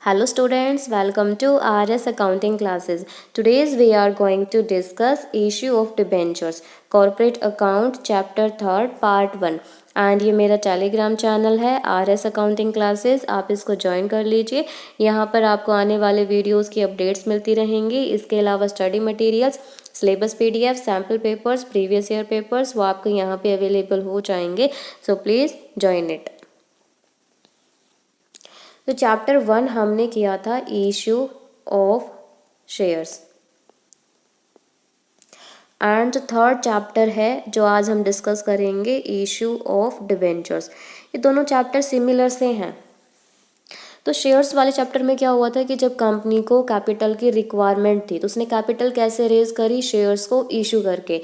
Hello students, welcome to RS accounting classes. Today we are going to discuss issue of debentures, corporate account chapter 3rd part 1 and ये मेरा Telegram channel है RS accounting classes, आप इसको join कर लीजिए। यहाँ पर आपको आने वाले वीडियोस की अपडेट्स मिलती रहेंगी। इसके अलावा study materials, syllabus PDF, sample papers, previous year papers वो आपको यहाँ पे अवेलेबल हो जाएंगे। So please join it. तो चैप्टर 1 हमने किया था इशू ऑफ शेयर्स एंड जो थर्ड चैप्टर है जो आज हम डिस्कस करेंगे इशू ऑफ डिबेंचर्स। ये दोनों चैप्टर सिमिलर से हैं। तो शेयर्स वाले चैप्टर में क्या हुआ था कि जब कंपनी को कैपिटल की रिक्वायरमेंट थी तो उसने कैपिटल कैसे रेज करी, शेयर्स को इशू करके।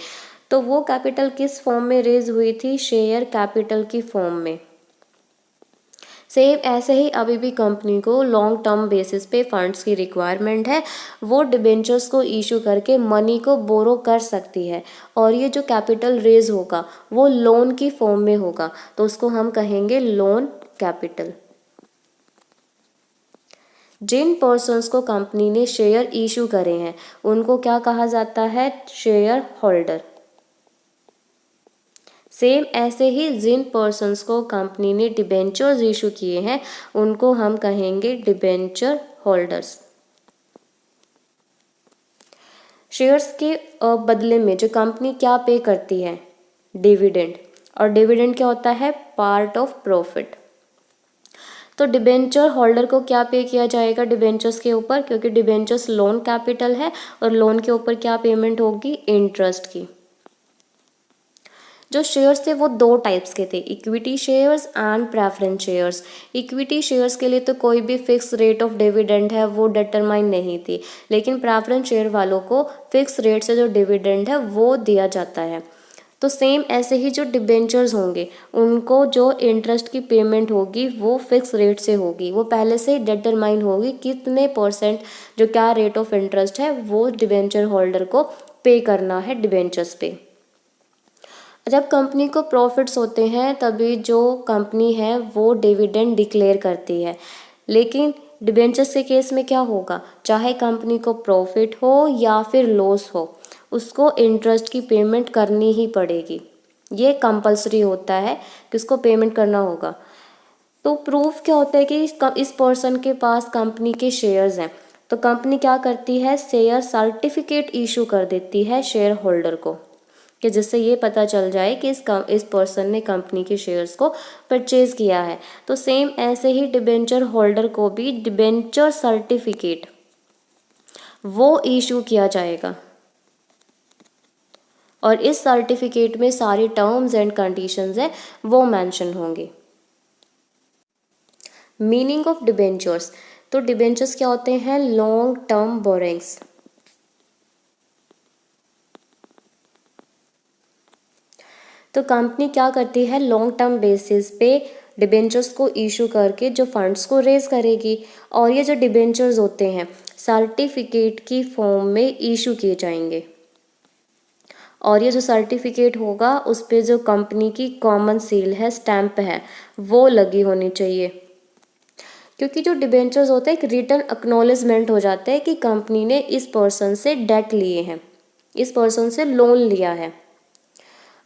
तो वो कैपिटल किस फॉर्म में रेज हुई थी, शेयर कैपिटल की फॉर्म में। सेम ऐसे ही अभी भी कंपनी को लॉन्ग टर्म बेसिस पे फंड्स की रिक्वायरमेंट है, वो डिबेंचर्स को इशू करके मनी को बोरो कर सकती है और ये जो कैपिटल रेज होगा वो लोन की फॉर्म में होगा, तो उसको हम कहेंगे लोन कैपिटल। जिन पर्सन्स को कंपनी ने शेयर इशू करे हैं उनको क्या कहा जाता है, शेयर होल्डर। सेम ऐसे ही जिन पर्सन्स को कंपनी ने डिबेंचर्स इशू किए हैं उनको हम कहेंगे डिबेंचर होल्डर्स। शेयर्स के बदले में जो कंपनी क्या पे करती है, डिविडेंड, और डिविडेंड क्या होता है, पार्ट ऑफ प्रॉफिट। तो डिबेंचर होल्डर को क्या पे किया जाएगा डिबेंचर्स के ऊपर, क्योंकि डिबेंचर्स लोन कैपिटल है और लोन के ऊपर क्या पेमेंट होगी, इंटरेस्ट की। जो शेयर्स थे वो दो टाइप्स के थे, equity shares and preference shares. Equity shares के लिए तो कोई भी फिक्स रेट ऑफ डिविडेंड है वो डिटरमाइन नहीं थी, लेकिन प्रेफरेंस शेयर वालों को फिक्स रेट से जो डिविडेंड है वो दिया जाता है। तो सेम ऐसे ही जो डिबेंचर्स होंगे उनको जो इंटरेस्ट की पेमेंट होगी वो फिक्स रेट से होगी, वो पहले से ही डिटरमाइन होगी कितने परसेंट जो क्या रेट ऑफ इंटरेस्ट है वो डिबेंचर होल्डर को पे करना है डिबेंचर्स पे। जब कंपनी को प्रॉफिट्स होते हैं तभी जो कंपनी है वो डिविडेंड डिक्लेयर करती है, लेकिन डिबेंचर्स के केस में क्या होगा, चाहे कंपनी को प्रॉफिट हो या फिर लॉस हो उसको इंटरेस्ट की पेमेंट करनी ही पड़ेगी। ये कंपलसरी होता है कि उसको पेमेंट करना होगा। तो प्रूफ क्या होता है कि इस पर्सन के पास कंपनी के शेयर्स हैं, तो कंपनी क्या करती है, शेयर सर्टिफिकेट इशू कर देती है शेयर होल्डर को, कि जिससे ये पता चल जाए कि इस पर्सन ने कंपनी के शेयर्स को परचेज किया है। तो सेम ऐसे ही डिबेंचर होल्डर को भी डिबेंचर सर्टिफिकेट वो इशू किया जाएगा और इस सर्टिफिकेट में सारी टर्म्स एंड कंडीशंस हैं वो मेंशन होंगे। मीनिंग ऑफ डिबेंचर्स, तो डिबेंचर्स क्या होते हैं, लॉन्ग टर्म बोरिंग्स। तो कंपनी क्या करती है, लॉन्ग टर्म बेसिस पे डिबेंचर्स को इशू करके जो फंड्स को रेज करेगी, और ये जो डिबेंचर्स होते हैं सर्टिफिकेट की फॉर्म में इशू किए जाएंगे, और ये जो सर्टिफिकेट होगा उस पे जो कंपनी की कॉमन सील है, स्टैंप है, वो लगी होनी चाहिए। क्योंकि जो डिबेंचर्स होते हैं एक रिटर्न एक्नॉलेजमेंट हो जाता है कि कंपनी ने इस पर्सन से डेट लिए हैं, इस पर्सन से लोन लिया है।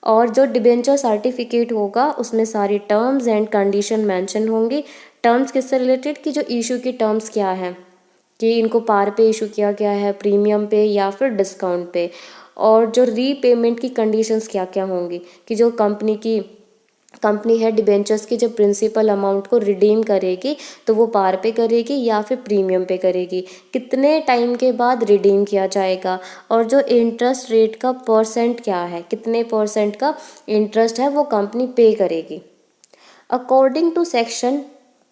और जो डिबेंचर सर्टिफिकेट होगा उसमें सारी टर्म्स एंड कंडीशन मेंशन होंगी। टर्म्स किससे रिलेटेड, कि जो इशू की टर्म्स क्या है, कि इनको पार पे इशू किया गया है, प्रीमियम पे या फिर डिस्काउंट पे, और जो रीपेमेंट की कंडीशंस क्या क्या होंगी, कि जो कंपनी है डिबेंचर्स की जब प्रिंसिपल अमाउंट को रिडीम करेगी तो वो पार पे करेगी या फिर प्रीमियम पे करेगी, कितने टाइम के बाद रिडीम किया जाएगा, और जो इंटरेस्ट रेट का परसेंट क्या है, कितने परसेंट का इंटरेस्ट है वो कंपनी पे करेगी। According to section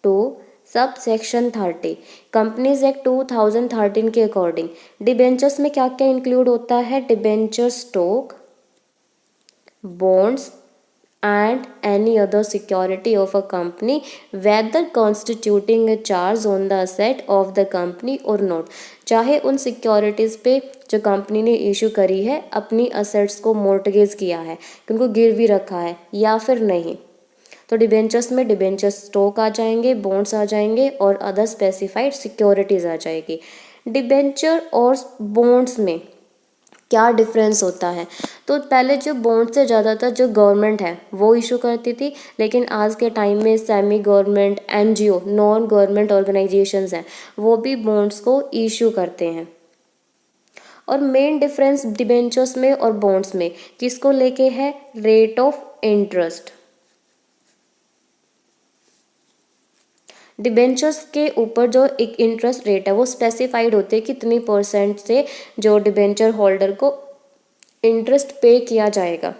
2 sub section 30 companies act 2013 के अकॉर्डिंग डिबेंचर्स में क्या क्या इंक्लूड होता है, debenture stock, bonds and any other security of a company whether constituting a charge on the asset of the company or not। चाहे उन securities पे जो कंपनी ने इशू करी है अपनी असेट्स को मोर्टगेज किया है कि उनको गिरवी रखा है या फिर नहीं। तो डिबेंचर्स में डिबेंचर स्टॉक आ जाएंगे, बॉन्ड्स आ जाएंगे और अदर स्पेसिफाइड सिक्योरिटीज आ जाएगी। डिबेंचर और बॉन्ड्स में क्या डिफरेंस होता है? तो पहले जो बॉन्ड से ज़्यादातर जो गवर्नमेंट है वो इशू करती थी, लेकिन आज के टाइम में semi government, NGO, non government organisations हैं, वो भी बॉन्ड्स को इशू करते हैं। और मेन डिफरेंस डिबेंचर्स में और बॉन्ड्स में किसको लेके है? Rate of interest. डिबेंचर्स के ऊपर जो एक इंटरेस्ट रेट है वो स्पेसिफाइड होते हैं कितनी परसेंट से जो डिबेंचर होल्डर को इंटरेस्ट पे किया जाएगा,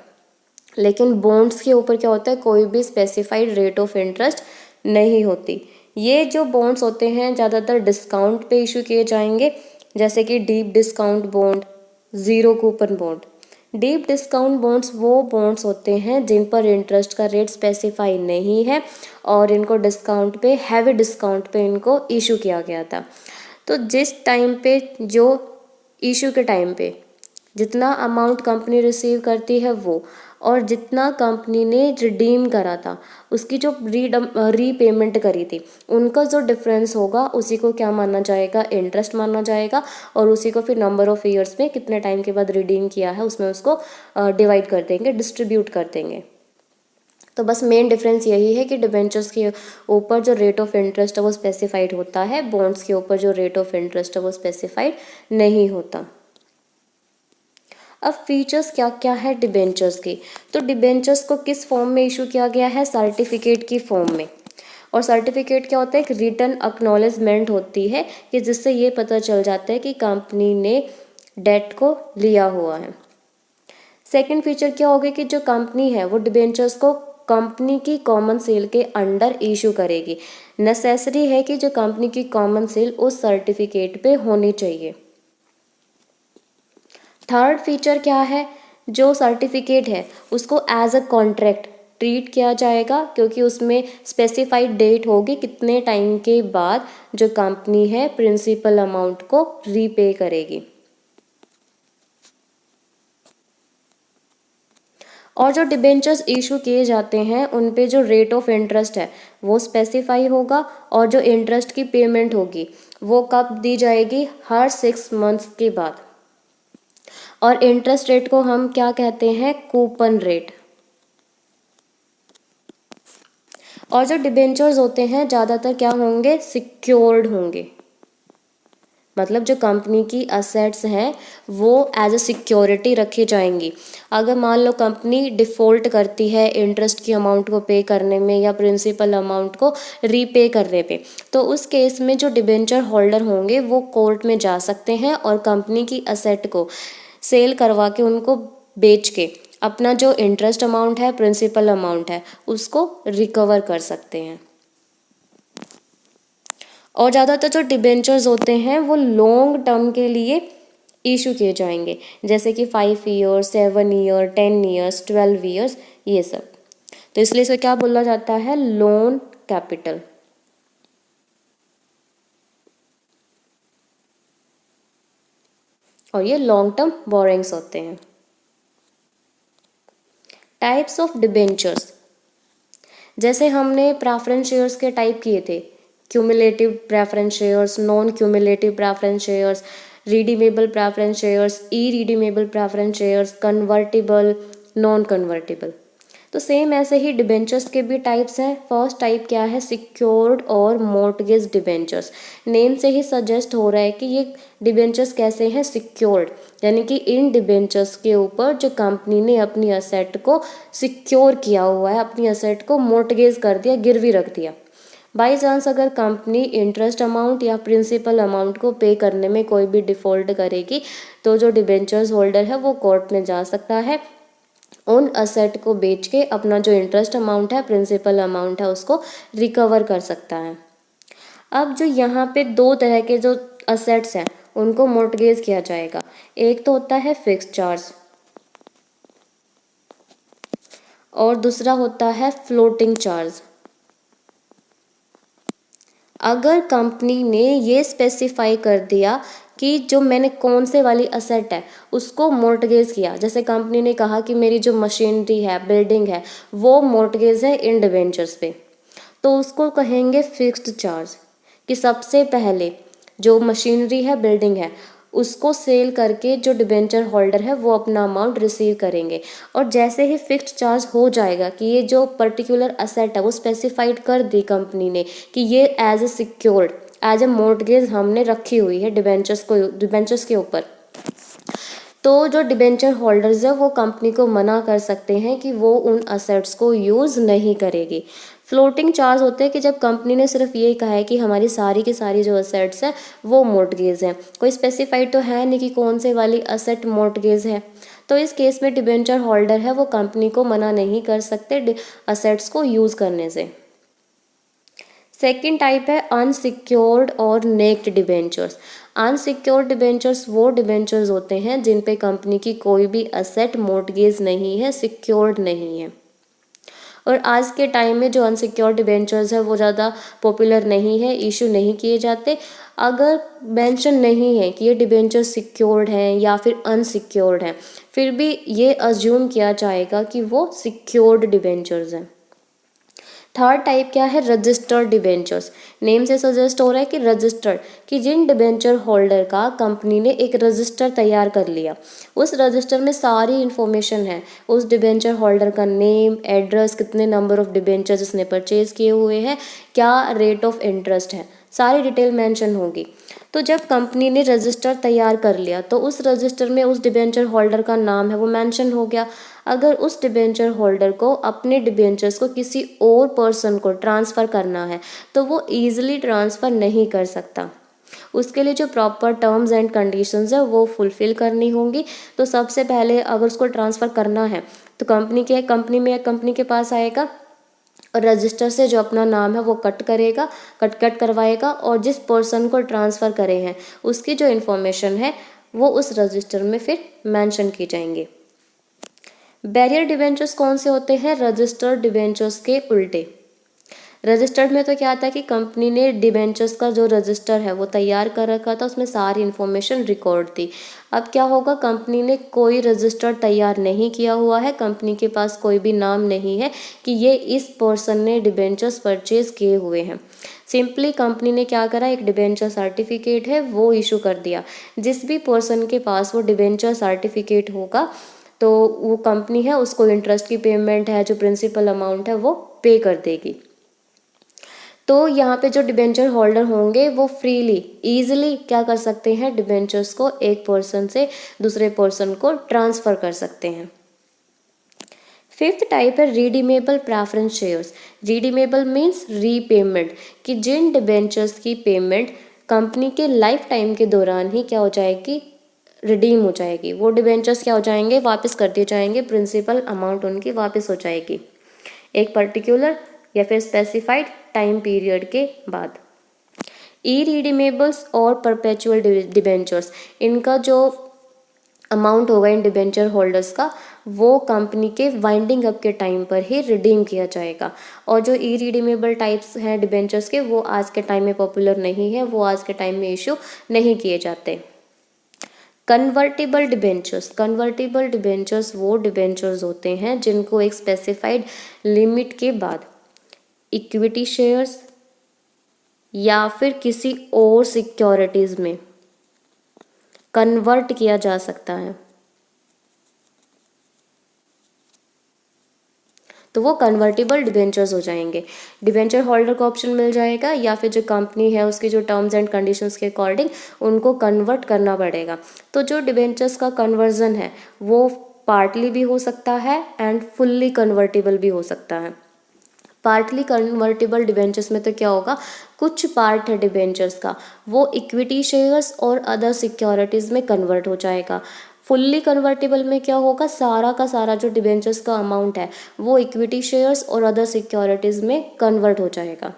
लेकिन बॉन्ड्स के ऊपर क्या होता है? कोई भी स्पेसिफाइड रेट ऑफ इंटरेस्ट नहीं होती। ये जो बॉन्ड्स होते हैं ज़्यादातर डिस्काउंट पे इशू किए जाएंगे, जैसे कि deep discount bond, zero coupon bond. Deep discount bonds वो बॉन्ड्स होते हैं जिन पर इंटरेस्ट का रेट स्पेसिफाई नहीं है और इनको डिस्काउंट पे, हैवी डिस्काउंट पे इनको इशू किया गया था। तो जिस टाइम पे जो इशू के टाइम पे जितना अमाउंट कंपनी रिसीव करती है वो, और जितना कंपनी ने रिडीम करा था उसकी जो रीपेमेंट करी थी, उनका जो डिफरेंस होगा उसी को क्या माना जाएगा? इंटरेस्ट माना जाएगा। और उसी को फिर नंबर ऑफ ईयर्स में कितने टाइम के बाद रिडीम किया है उसमें उसको डिवाइड कर देंगे, डिस्ट्रीब्यूट कर देंगे। तो बस मेन डिफरेंस यही है कि डिबेंचर्स के ऊपर जो रेट ऑफ इंटरेस्ट है वो स्पेसिफाइड होता है, बॉन्ड्स के ऊपर जो रेट ऑफ इंटरेस्ट है वो स्पेसिफाइड नहीं होता। अब फीचर्स क्या क्या है डिबेंचर्स की? तो डिबेंचर्स को किस फॉर्म में इशू किया गया है? सर्टिफिकेट की फॉर्म में। और सर्टिफिकेट क्या होता है? एक रिटन एक्नॉलेजमेंट होती है कि जिससे ये पता चल जाता है कि कंपनी ने डेट को लिया हुआ है। सेकंड फीचर क्या होगा कि जो कंपनी है वो डिबेंचर्स को कंपनी की कॉमन सेल के अंडर इशू करेगी। नेसेसरी है कि जो कंपनी की कॉमन सेल उस सर्टिफिकेट पे होनी चाहिए। थर्ड फीचर क्या है? जो सर्टिफिकेट है उसको एज अ कॉन्ट्रैक्ट ट्रीट किया जाएगा, क्योंकि उसमें स्पेसिफाइड डेट होगी कितने टाइम के बाद जो कंपनी है प्रिंसिपल अमाउंट को रीपे करेगी। और जो डिबेंचर्स इशू किए जाते हैं उन पे जो रेट ऑफ इंटरेस्ट है वो स्पेसिफाई होगा, और जो इंटरेस्ट की पेमेंट होगी वो कब दी जाएगी? हर 6 मंथ्स के बाद। और इंटरेस्ट रेट को हम क्या कहते हैं? Coupon rate. और जो डिबेंचर्स होते हैं ज़्यादातर क्या होंगे? सिक्योर्ड होंगे, मतलब जो कंपनी की असेट्स हैं वो एज अ सिक्योरिटी रखी जाएंगी। अगर मान लो कंपनी डिफ़ॉल्ट करती है इंटरेस्ट की अमाउंट को पे करने में या प्रिंसिपल अमाउंट को रीपे करने पे, तो उस केस में जो डिबेंचर होल्डर होंगे वो कोर्ट में जा सकते हैं और कंपनी की असेट को सेल करवा के उनको बेच के अपना जो इंटरेस्ट अमाउंट है, प्रिंसिपल अमाउंट है, उसको रिकवर कर सकते हैं। और ज़्यादातर जो डिबेंचर्स होते हैं वो लॉन्ग टर्म के लिए इशू किए जाएंगे, जैसे कि 5 ईयर्स, 7 ईयर, 10 ईयर्स, 12 ईयर्स, ये सब। तो इसलिए इसे क्या बोला जाता है? Loan capital. और ये लॉन्ग टर्म बोरिंग्स होते हैं। टाइप्स ऑफ डिबेंचर्स, जैसे हमने प्रेफरेंस शेयर्स के टाइप किए थे, cumulative preference shares, non cumulative preference shares, redeemable preference shares, irredeemable preference shares, convertible, non convertible. तो सेम ऐसे ही डिबेंचर्स के भी टाइप्स हैं। फर्स्ट टाइप क्या है? सिक्योर्ड और मॉर्टगेज डिबेंचर्स। नेम से ही सजेस्ट हो रहा है कि ये डिबेंचर्स कैसे हैं? सिक्योर्ड, यानी कि इन डिबेंचर्स के ऊपर जो कंपनी ने अपनी असेट को सिक्योर किया हुआ है, अपनी असेट को मॉर्टगेज कर दिया, गिरवी रख दिया। बाई चांस अगर कंपनी इंटरेस्ट अमाउंट या प्रिंसिपल अमाउंट को पे करने में कोई भी डिफ़ॉल्ट करेगी तो जो डिबेंचर्स होल्डर है वो कोर्ट में जा सकता है, उन असेट को बेच के अपना जो इंटरेस्ट अमाउंट है, प्रिंसिपल अमाउंट है, उसको रिकवर कर सकता है। अब जो यहाँ पे दो तरह के जो असेट्स हैं उनको मॉर्टगेज किया जाएगा। एक तो होता है फिक्स्ड चार्ज और दूसरा होता है फ्लोटिंग चार्ज। अगर कंपनी ने ये स्पेसिफाई कर दिया कि जो मैंने कौन से वाली असेट है उसको मोर्टगेज किया। जैसे कंपनी ने कहा कि मेरी जो मशीनरी है, बिल्डिंग है, वो मोर्टगेज है इन डिबेंचर्स पे, तो उसको कहेंगे फिक्स्ड चार्ज। कि सबसे पहले जो मशीनरी है, बिल्डिंग है, उसको सेल करके जो डिबेंचर होल्डर है वो अपना अमाउंट रिसीव करेंगे। और जैसे ही फिक्स्ड चार्ज हो जाएगा कि ये जो पर्टिकुलर असेट है वो स्पेसिफाइड कर दी कंपनी ने कि ये as a secured, as a mortgage हमने रखी हुई है डिबेंचर्स के ऊपर, तो जो डिबेंचर होल्डर्स है वो कंपनी को मना कर सकते हैं कि वो उन असेट्स को यूज़ नहीं करेगी। फ्लोटिंग चार्ज होते हैं कि जब कंपनी ने सिर्फ ये कहा है कि हमारी सारी की सारी जो असेट्स हैं वो मोर्टगेज हैं, कोई स्पेसिफाइड तो है नहीं कि कौन से वाली असेट मोर्टगेज है, तो इस केस में डिबेंचर होल्डर है वो कंपनी को मना नहीं कर सकते असेट्स को यूज़ करने से। सेकेंड टाइप है अनसिक्योर्ड और नेक्ड डिबेंचर्स। अनसिक्योर्ड डिबेंचर्स वो डिबेंचर्स होते हैं जिन पे कंपनी की कोई भी असेट मोर्टगेज नहीं है, सिक्योर्ड नहीं है। और आज के टाइम में जो अनसिक्योर्ड डिबेंचर्स है वो ज़्यादा पॉपुलर नहीं है, इशू नहीं किए जाते। अगर मेंशन नहीं है कि ये डिबेंचर सिक्योर्ड हैं या फिर अनसिक्योर्ड हैं, फिर भी ये अज्यूम किया जाएगा कि वो सिक्योर्ड डिबेंचर्स हैं। थर्ड टाइप क्या है, रजिस्टर्ड डिबेंचर्स। नेम से सजेस्ट हो रहा है कि रजिस्टर्ड, कि जिन डिबेंचर होल्डर का कंपनी ने एक रजिस्टर तैयार कर लिया, उस रजिस्टर में सारी इन्फॉर्मेशन है, उस डिबेंचर होल्डर का नेम, एड्रेस, कितने नंबर ऑफ डिबेंचर्स इसने परचेज किए हुए हैं, क्या रेट ऑफ इंटरेस्ट है, सारी डिटेल मेंशन होगी। तो जब कंपनी ने रजिस्टर तैयार कर लिया तो उस रजिस्टर में उस डिबेंचर होल्डर का नाम है वो मेंशन हो गया। अगर उस डिबेंचर होल्डर को अपने डिबेंचर्स को किसी और पर्सन को ट्रांसफ़र करना है तो वो ईजिली ट्रांसफ़र नहीं कर सकता, उसके लिए जो प्रॉपर टर्म्स एंड कंडीशंस है वो फुलफ़िल करनी होंगी। तो सबसे पहले अगर उसको ट्रांसफ़र करना है तो कंपनी के पास आएगा और रजिस्टर से जो अपना नाम है वो कट करवाएगा, और जिस पर्सन को ट्रांसफ़र करे हैं उसकी जो इन्फॉर्मेशन है वो उस रजिस्टर में फिर मेंशन की जाएंगी। बैरियर डिबेंचर्स कौन से होते हैं, रजिस्टर्ड डिबेंचर्स के उल्टे। रजिस्टर्ड में तो क्या आता है कि कंपनी ने डिबेंचर्स का जो रजिस्टर है वो तैयार कर रखा था, उसमें सारी इन्फॉर्मेशन रिकॉर्ड थी। अब क्या होगा, कंपनी ने कोई रजिस्टर तैयार नहीं किया हुआ है, कंपनी के पास कोई भी नाम नहीं है कि ये इस पर्सन ने डिबेंचर्स परचेज किए हुए हैं। सिंपली कंपनी ने क्या करा, एक डिबेंचर सर्टिफिकेट है वो इशू कर दिया। जिस भी पर्सन के पास वो डिबेंचर सर्टिफिकेट होगा तो वो कंपनी है उसको इंटरेस्ट की पेमेंट है, जो प्रिंसिपल अमाउंट है वो पे कर देगी। तो यहाँ पे जो डिबेंचर होल्डर होंगे वो फ्रीली ईजिली क्या कर सकते हैं, डिबेंचर्स को एक पर्सन से दूसरे पर्सन को ट्रांसफ़र कर सकते हैं। फिफ्थ टाइप है redeemable preference shares. Redeemable means repayment, कि जिन डिबेंचर्स की पेमेंट कंपनी के लाइफ टाइम के दौरान ही क्या हो जाएगी, रिडीम हो जाएगी। वो डिबेंचर्स क्या हो जाएंगे, वापस कर दिए जाएंगे, प्रिंसिपल अमाउंट उनकी वापस हो जाएगी एक पर्टिकुलर या फिर स्पेसिफाइड टाइम पीरियड के बाद। ई रिडीमेबल्स और परपेचुअल डिबेंचर्स, इनका जो अमाउंट होगा इन डिबेंचर होल्डर्स का वो कंपनी के वाइंडिंग अप के टाइम पर ही रिडीम किया जाएगा। और जो ई रिडीमेबल टाइप्स हैं डिबेंचर्स के वो आज के टाइम में पॉपुलर नहीं है, वो आज के टाइम में इशू नहीं किए जाते। कन्वर्टेबल डिबेंचर्स वो डिबेंचर्स होते हैं जिनको एक स्पेसिफाइड लिमिट के बाद इक्विटी शेयर्स या फिर किसी और सिक्योरिटीज़ में कन्वर्ट किया जा सकता है, तो वो कन्वर्टेबल डिबेंचर्स हो जाएंगे। डिबेंचर होल्डर को ऑप्शन मिल जाएगा या फिर जो कंपनी है उसकी जो टर्म्स एंड कंडीशंस के अकॉर्डिंग उनको कन्वर्ट करना पड़ेगा। तो जो डिबेंचर्स का कन्वर्जन है वो पार्टली भी हो सकता है एंड फुल्ली कन्वर्टेबल भी हो सकता है। पार्टली कन्वर्टेबल डिबेंचर्स में तो क्या होगा, कुछ पार्ट है डिबेंचर्स का वो इक्विटी शेयर्स और अदर सिक्योरिटीज़ में कन्वर्ट हो जाएगा। फुल्ली कन्वर्टेबल में क्या होगा, सारा का सारा जो डिबेंचर्स का अमाउंट है वो इक्विटी शेयर्स और अदर सिक्योरिटीज़ में कन्वर्ट हो जाएगा।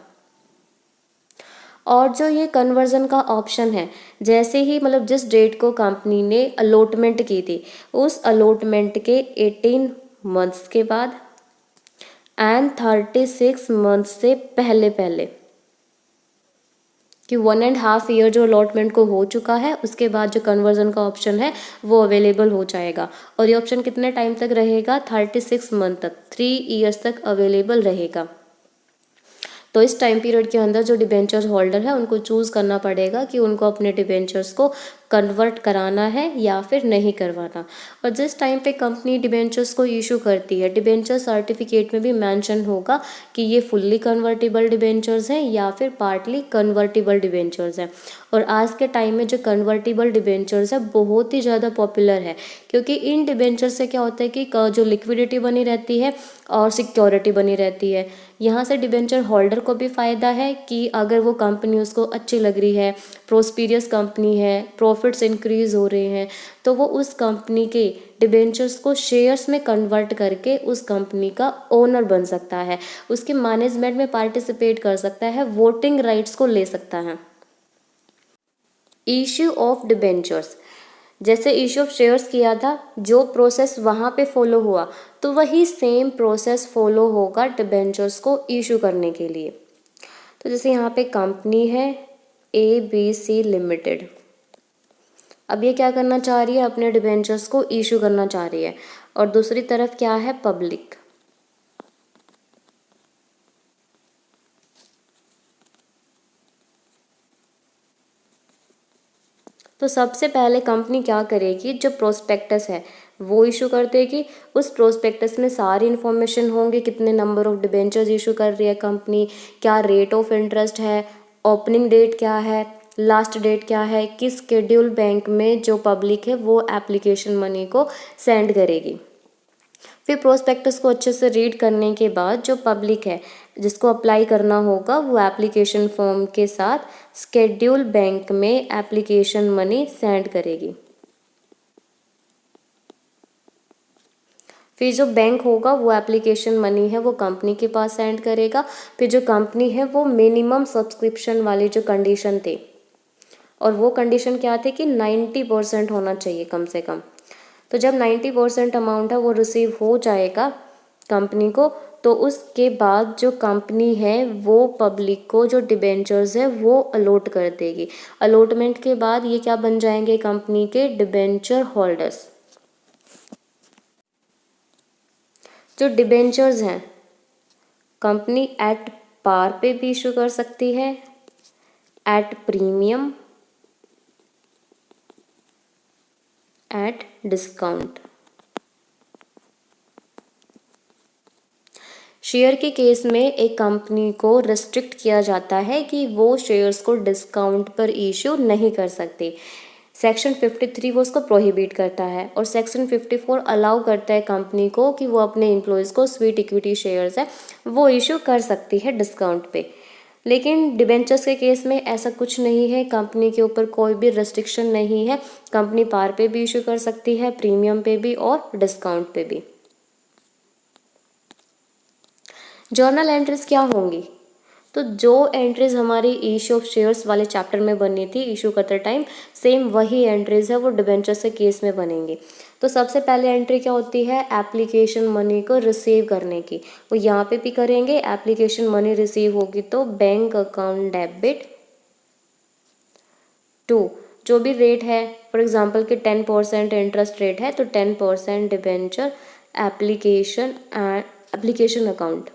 और जो ये कन्वर्जन का ऑप्शन है, जैसे ही मतलब जिस डेट को कंपनी ने अलॉटमेंट की थी उस अलॉटमेंट के 18 मंथ्स के बाद एंड 36 मंथ्स से पहले कि 1.5 ईयर जो अलॉटमेंट को हो चुका है, उसके बाद जो कन्वर्जन का ऑप्शन है वो अवेलेबल हो जाएगा। और ये ऑप्शन कितने टाइम तक रहेगा? 36 मंथ तक, 3 ईयर्स तक अवेलेबल रहेगा। तो इस टाइम पीरियड के अंदर जो डिबेंचर होल्डर है उनको चूज़ करना पड़ेगा कि उनको अपने डिबेंचर्स को कन्वर्ट कराना है या फिर नहीं करवाना। और जिस टाइम पे कंपनी डिबेंचर्स को इशू करती है, डिबेंचर सर्टिफिकेट में भी मेंशन होगा कि ये फुल्ली कन्वर्टेबल डिबेंचर्स हैं या फिर पार्टली कन्वर्टेबल डिबेंचर्स हैं। और आज के टाइम में जो कन्वर्टेबल डिबेंचर्स है बहुत ही ज़्यादा पॉपुलर है, क्योंकि इन डिबेंचर से क्या होता है कि जो लिक्विडिटी बनी रहती है और सिक्योरिटी बनी रहती है। यहाँ से डिबेंचर होल्डर को भी फ़ायदा है कि अगर वो कंपनी उसको अच्छी लग रही है, प्रोस्पीरियस कंपनी है, प्रॉफिट्स इंक्रीज हो रहे हैं, तो वो उस कंपनी के डिबेंचर्स को शेयर्स में कन्वर्ट करके उस कंपनी का ओनर बन सकता है, उसके मैनेजमेंट में पार्टिसिपेट कर सकता है, वोटिंग राइट्स को ले सकता है। इश्यू ऑफ डिबेंचर्स, जैसे इश्यू ऑफ शेयर्स किया था, जो प्रोसेस वहाँ पे फॉलो हुआ तो वही सेम प्रोसेस फॉलो होगा डिबेंचर्स को इशू करने के लिए। तो जैसे यहाँ पे कंपनी है ABC लिमिटेड, अब ये क्या करना चाह रही है? अपने डिबेंचर्स को इशू करना चाह रही है। और दूसरी तरफ क्या है? पब्लिक। तो सबसे पहले कंपनी क्या करेगी? जो प्रोस्पेक्टस है वो इशू कर देगी। उस प्रोस्पेक्टस में सारी इन्फॉर्मेशन होंगी, कितने नंबर ऑफ डिबेंचर्स इशू कर रही है कंपनी, क्या रेट ऑफ इंटरेस्ट है, ओपनिंग डेट क्या है, लास्ट डेट क्या है, किस शेड्यूल बैंक में जो पब्लिक है वो एप्लीकेशन मनी को सेंड करेगी। फिर प्रोस्पेक्टस को अच्छे से रीड करने के बाद जो पब्लिक है जिसको अप्लाई करना होगा वो एप्लीकेशन फॉर्म के साथ शेड्यूल बैंक में एप्लीकेशन मनी सेंड करेगी। फिर जो बैंक होगा वो एप्लीकेशन मनी है वो कंपनी के पास सेंड करेगा। फिर जो कंपनी है वो मिनिमम सब्सक्रिप्शन वाली जो कंडीशन थे, और वो कंडीशन क्या थी कि 90% होना चाहिए कम से कम। तो जब 90% अमाउंट है वो रिसीव हो जाएगा कंपनी को, तो उसके बाद जो कंपनी है वो पब्लिक को जो डिबेंचर्स है वो अलॉट कर देगी। अलॉटमेंट के बाद ये क्या बन जाएंगे? कंपनी के डिबेंचर होल्डर्स। जो डिबेंचर्स हैं कंपनी एट पार पे भी इशू कर सकती है, at premium, at discount. Share के केस में एक कंपनी को रिस्ट्रिक्ट किया जाता है कि वो शेयर्स को डिस्काउंट पर इशू नहीं कर सकती। सेक्शन 53 वो उसको प्रोहिबिट करता है, और सेक्शन 54 अलाउ करता है कंपनी को कि वो अपने एम्प्लॉयज़ को स्वीट इक्विटी शेयर्स है वो इशू कर सकती है डिस्काउंट पे। लेकिन डिबेंचर्स के केस में ऐसा कुछ नहीं है, कंपनी के ऊपर कोई भी रेस्ट्रिक्शन नहीं है। कंपनी पार पे भी इशू कर सकती है, प्रीमियम पे भी और डिस्काउंट पे भी। जर्नल एंट्रीज क्या होंगी? तो जो एंट्रीज हमारी इशू ऑफ शेयर्स वाले चैप्टर में बनी थी इशू करते टाइम, सेम वही एंट्रीज है वो डिबेंचर्स के केस में बनेंगी। तो सबसे पहले एंट्री क्या होती है? एप्लीकेशन मनी को रिसीव करने की, वो यहाँ पे भी करेंगे। एप्लीकेशन मनी रिसीव होगी तो बैंक अकाउंट डेबिट टू जो भी रेट है, फॉर एग्जांपल कि 10% इंटरेस्ट रेट है तो 10% debenture application account.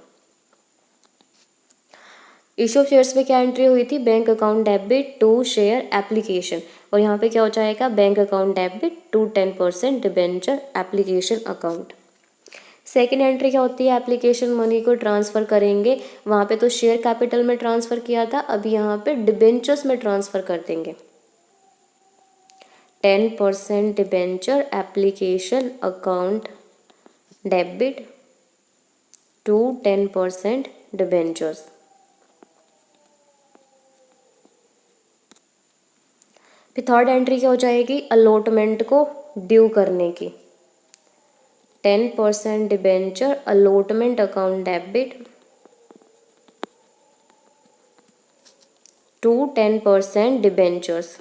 Issue of shares में क्या एंट्री हुई थी? Bank account debit to share application, और यहाँ पे क्या हो जाएगा? Bank account debit to 10% debenture application account. Second entry क्या होती है? एप्लीकेशन मनी को ट्रांसफ़र करेंगे। वहाँ पे तो शेयर कैपिटल में ट्रांसफ़र किया था, अभी यहाँ पे डिबेंचर्स में ट्रांसफ़र कर देंगे। 10% debenture application account debit to 10% debentures. फिर थर्ड एंट्री क्या हो जाएगी? अलॉटमेंट को ड्यू करने की। 10% debenture allotment account debit to 10% debentures.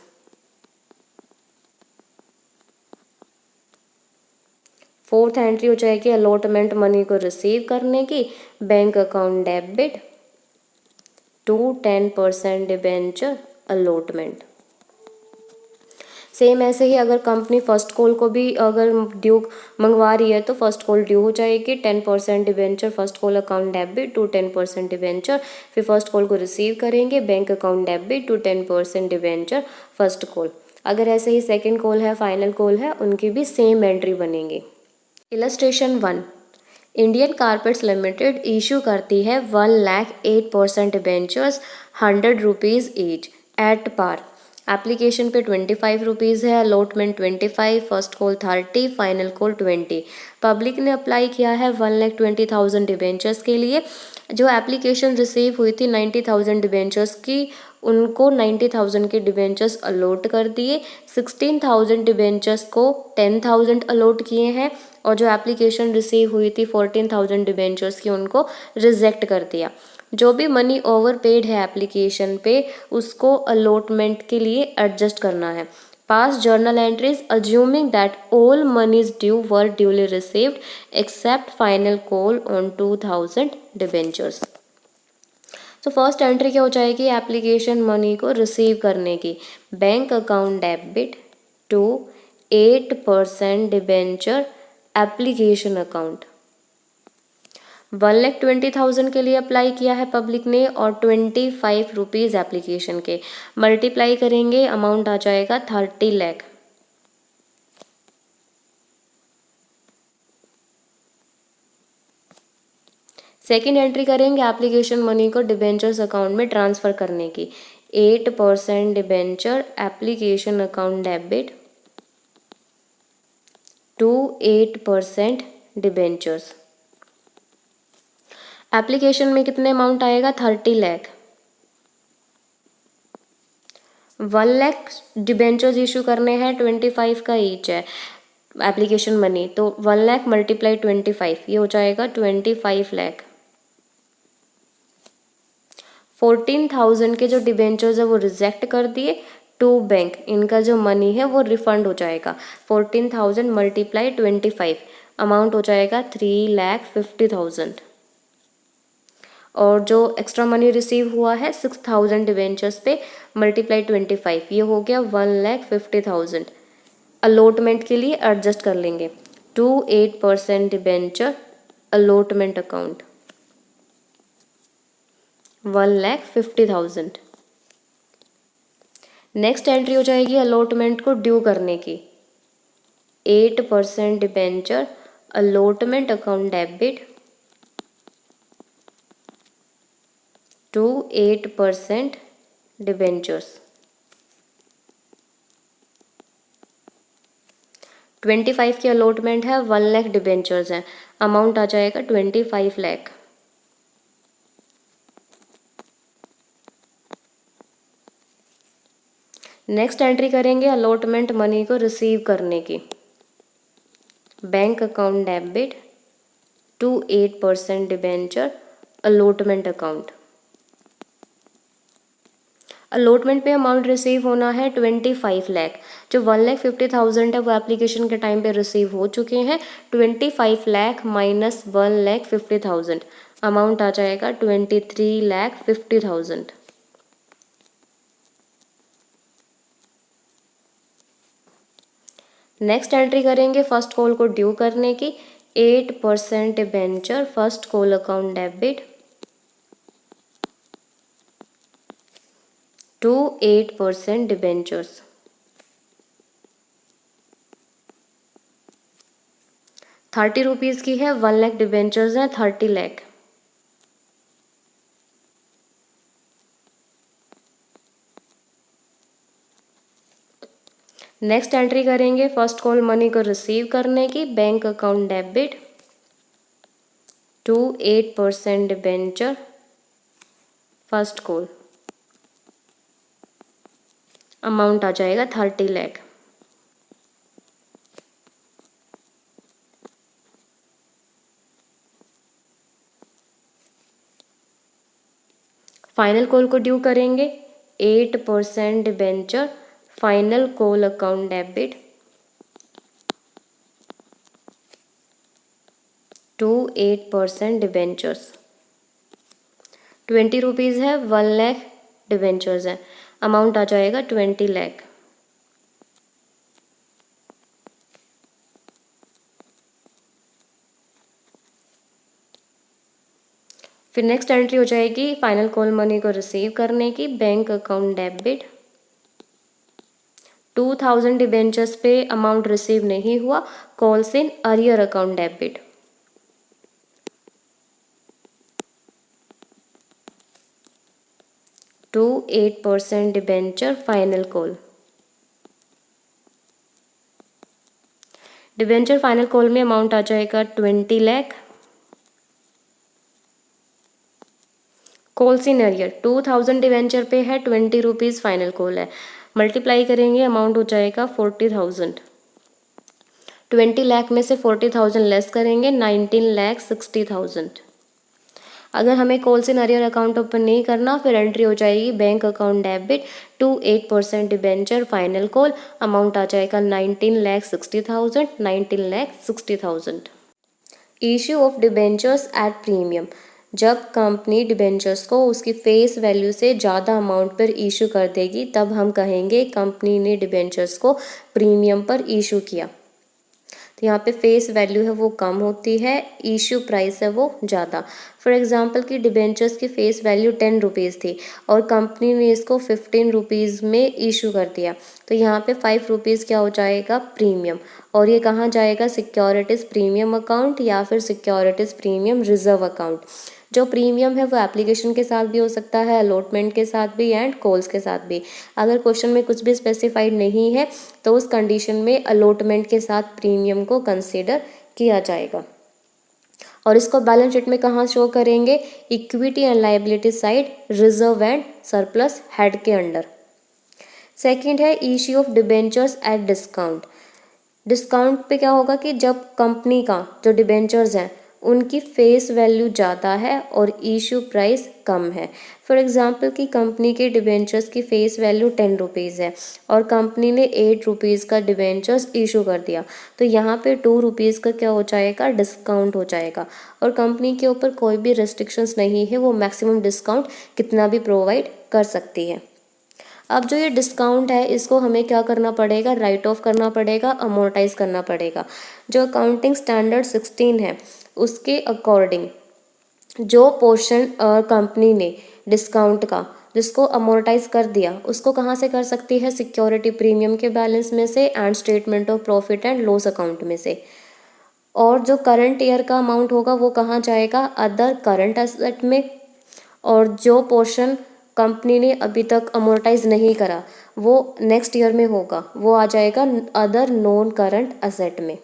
Fourth entry हो जाएगी अलॉटमेंट मनी को रिसीव करने की, bank account debit to 10% debenture allotment. Same ऐसे ही अगर कंपनी फर्स्ट कॉल को भी अगर ड्यू मंगवा रही है तो फर्स्ट कॉल ड्यू हो जाएगी 10% debenture first call account debit to 10% debenture. फिर फर्स्ट कॉल को रिसीव करेंगे bank account debit to 10% debenture first call. अगर ऐसे ही सेकेंड कॉल है फाइनल कॉल है उनकी भी सेम एंट्री बनेगी। Illustration 1, Indian Carpets Limited issue करती है 1,08% debentures 100 rupees each at par. Application पे 25 रुपीज़ है, allotment 25, first call 30, final call 20। Public ने अप्लाई किया है 1,20,000 डिबेंचर्स के लिए। जो एप्लीकेशन रिसीव हुई थी 90,000 डिबेंचर्स की, उनको 90,000 के डिबेंचर्स अलॉट कर दिए। 16,000 डिबेंचर्स को 10,000 अलॉट किए हैं और जो एप्लीकेशन रिसीव हुई थी 14,000 डिबेंचर्स की उनको रिजेक्ट कर दिया। जो भी मनी ओवर पेड है एप्लीकेशन पे उसको अलॉटमेंट के लिए एडजस्ट करना है। Pass journal entries assuming that all monies due were duly received except final call on 2,000 debentures. तो फर्स्ट एंट्री क्या हो जाएगी एप्लीकेशन मनी को रिसीव करने की, bank account debit to 8% debenture application account. 1,20,000 के लिए अप्लाई किया है पब्लिक ने और 25 रुपीज़ एप्लीकेशन के मल्टीप्लाई करेंगे अमाउंट आ जाएगा 30 लाख। सेकेंड एंट्री करेंगे एप्लीकेशन मनी को डिबेंचर्स अकाउंट में ट्रांसफ़र करने की, 8% debenture application account debit to 8% debentures. Application में कितने अमाउंट आएगा 30 लाख। 1 लाख डिबेंचर्स इशू करने हैं, 25 का ईच है एप्लीकेशन मनी, तो 1 लाख मल्टीप्लाई 25 ये हो जाएगा 25 लाख। 14,000 के जो डिबेंचर्स है वो रिजेक्ट कर दिए टू बैंक, इनका जो मनी है वो रिफंड हो जाएगा। 14,000 मल्टीप्लाई 25 अमाउंट हो जाएगा 3,50,000 और जो एक्स्ट्रा मनी रिसीव हुआ है 6,000 डिबेंचर्स पे मल्टीप्लाई 25 ये हो गया 1,50,000। अलॉटमेंट के लिए एडजस्ट कर लेंगे to 8% debenture allotment account 1,50,000। Next entry हो जाएगी अलॉटमेंट को ड्यू करने की, 8% debenture allotment account debit to 8% debentures. 25 की अलॉटमेंट है, 1 लाख डिबेंचर्स हैं, अमाउंट आ जाएगा 25 लाख। नेक्स्ट एंट्री करेंगे अलॉटमेंट मनी को रिसीव करने की, bank account debit to 8% debenture allotment account. Allotment पे अमाउंट रिसीव होना है 25 लाख। जो 1,50,000 है वो एप्लीकेशन के टाइम पे रिसीव हो चुके हैं। 25 लाख माइनस 1,50,000 अमाउंट आ जाएगा 23,50,000। नेक्स्ट एंट्री करेंगे फर्स्ट कॉल को ड्यू करने की, 8% debenture first call account debit to 8% debentures. 30 rupees की है, 1 लाख डिबेंचर्स हैं, 30 लाख। नेक्स्ट एंट्री करेंगे फर्स्ट कॉल मनी को रिसीव करने की, bank account debit to 8% debenture first call amount आ जाएगा 30 लाख। फाइनल कॉल को ड्यू करेंगे, 8% debenture final call account debit to 8% debentures. 20 rupees है, 1 लाख डिबेंचर्स हैं, अमाउंट आ जाएगा 20 लाख। फिर नेक्स्ट एंट्री हो जाएगी फाइनल कॉल मनी को रिसीव करने की, बैंक अकाउंट डेबिट। 2000 डिबेंचर्स पे अमाउंट रिसीव नहीं हुआ, calls in arrear account debit. To 8% debenture final call. Debenture final call में अमाउंट आ जाएगा 20 lakh. Calls in arrear 2000 debenture पे है, 20 रुपीज़ फाइनल कॉल है, मल्टीप्लाई करेंगे अमाउंट हो जाएगा 40,000। 20 लाख में से 40,000 लेस करेंगे 19,60,000। अगर हमें calls in arrear account open नहीं करना, फिर एंट्री हो जाएगी bank account debit to 8% debenture final call, amount आ जाएगा 19,60,000, 19,60,000। Issue of debentures at premium. जब कंपनी डिबेंचर्स को उसकी फेस वैल्यू से ज़्यादा अमाउंट पर इशू कर देगी, तब हम कहेंगे कंपनी ने डिबेंचर्स को प्रीमियम पर इशू किया। तो यहाँ पे फेस वैल्यू है वो कम होती है, इशू प्राइस है वो ज़्यादा। फॉर एग्जांपल कि डिबेंचर्स की फेस वैल्यू 10 रुपीज़ थी और कंपनी ने इसको 15 रुपीज़ में इशू कर दिया, तो यहाँ पे 5 रुपीज़ क्या हो जाएगा, प्रीमियम। और ये कहाँ जाएगा, सिक्योरिटीज़ प्रीमियम अकाउंट या फिर सिक्योरिटीज़ प्रीमियम रिजर्व अकाउंट। जो प्रीमियम है वो एप्लीकेशन के साथ भी हो सकता है, अलॉटमेंट के साथ भी एंड कॉल्स के साथ भी। अगर क्वेश्चन में कुछ भी स्पेसिफाइड नहीं है तो उस कंडीशन में अलॉटमेंट के साथ प्रीमियम को कंसीडर किया जाएगा। और इसको बैलेंस शीट में कहाँ शो करेंगे, equity and liability side, reserve and surplus head के अंडर। सेकेंड है issue of debentures at discount. Discount पे क्या होगा कि जब कंपनी का जो डिबेंचर्स हैं उनकी फेस वैल्यू ज़्यादा है और इशू प्राइस कम है। फॉर एग्जांपल कि कंपनी के डिबेंचर्स की फेस वैल्यू 10 रुपीज़ है और कंपनी ने 8 रुपीज़ का डिबेंचर्स इशू कर दिया, तो यहाँ पे 2 रुपीज़ का क्या हो जाएगा, डिस्काउंट हो जाएगा। और कंपनी के ऊपर कोई भी रेस्ट्रिक्शंस नहीं है, वो मैक्सिमम डिस्काउंट कितना भी प्रोवाइड कर सकती है। अब जो ये डिस्काउंट है इसको हमें क्या करना पड़ेगा, राइट ऑफ करना पड़ेगा, अमोर्टाइज करना पड़ेगा। जो अकाउंटिंग स्टैंडर्ड 16 है उसके अकॉर्डिंग जो पोर्शन कंपनी ने डिस्काउंट का जिसको अमोर्टाइज कर दिया, उसको कहाँ से कर सकती है, सिक्योरिटी प्रीमियम के बैलेंस में से and statement of profit and loss account में से। और जो करंट ईयर का अमाउंट होगा वो कहाँ जाएगा, अदर करंट एसेट में। और जो पोर्शन कंपनी ने अभी तक अमोर्टाइज नहीं करा वो नेक्स्ट ईयर में होगा, वो आ जाएगा अदर नॉन करंट एसेट में।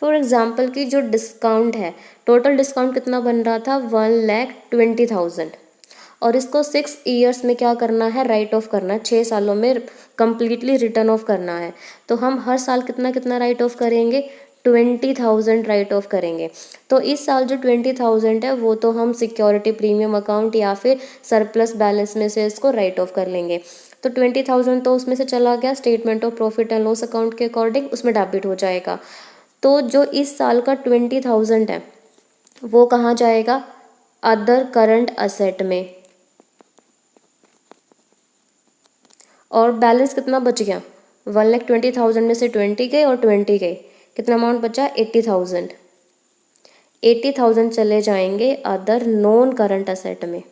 फॉर एग्जाम्पल कि जो डिस्काउंट है, टोटल डिस्काउंट कितना बन रहा था, 1,20,000, और इसको 6 ईयर्स में क्या करना है, राइट ऑफ करना है, 6 सालों में कम्प्लीटली रिटर्न ऑफ करना है। तो हम हर साल कितना कितना राइट ऑफ करेंगे, 20,000 राइट ऑफ करेंगे। तो इस साल जो 20,000 है वो तो हम सिक्योरिटी प्रीमियम अकाउंट या फिर सरप्लस बैलेंस में से इसको राइट ऑफ कर लेंगे। तो 20,000 तो उसमें से चला गया, statement of profit and loss account के अकॉर्डिंग उसमें डेबिट हो जाएगा। तो जो इस साल का 20,000 है वो कहाँ जाएगा, अदर करंट असेट में। और बैलेंस कितना बच गया, 1,20,000 में से 20 गए और 20 गए, कितना अमाउंट बचा, 80,000। 80,000 चले जाएंगे अदर नॉन करंट असेट में।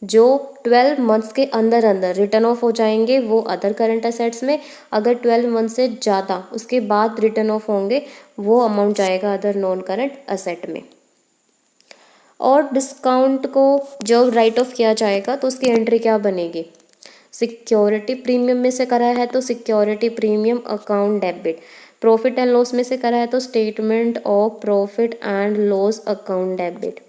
जो 12 मंथ्स के अंदर अंदर रिटर्न ऑफ हो जाएंगे वो अदर करंट असेट्स में। अगर 12 मंथ से ज़्यादा उसके बाद रिटर्न ऑफ होंगे वो अमाउंट जाएगा अदर नॉन करंट असेट में। और डिस्काउंट को जब राइट ऑफ किया जाएगा तो उसकी एंट्री क्या बनेगी, सिक्योरिटी प्रीमियम में से करा है तो security premium account debit, profit and loss में से करा है तो statement of profit and loss account debit,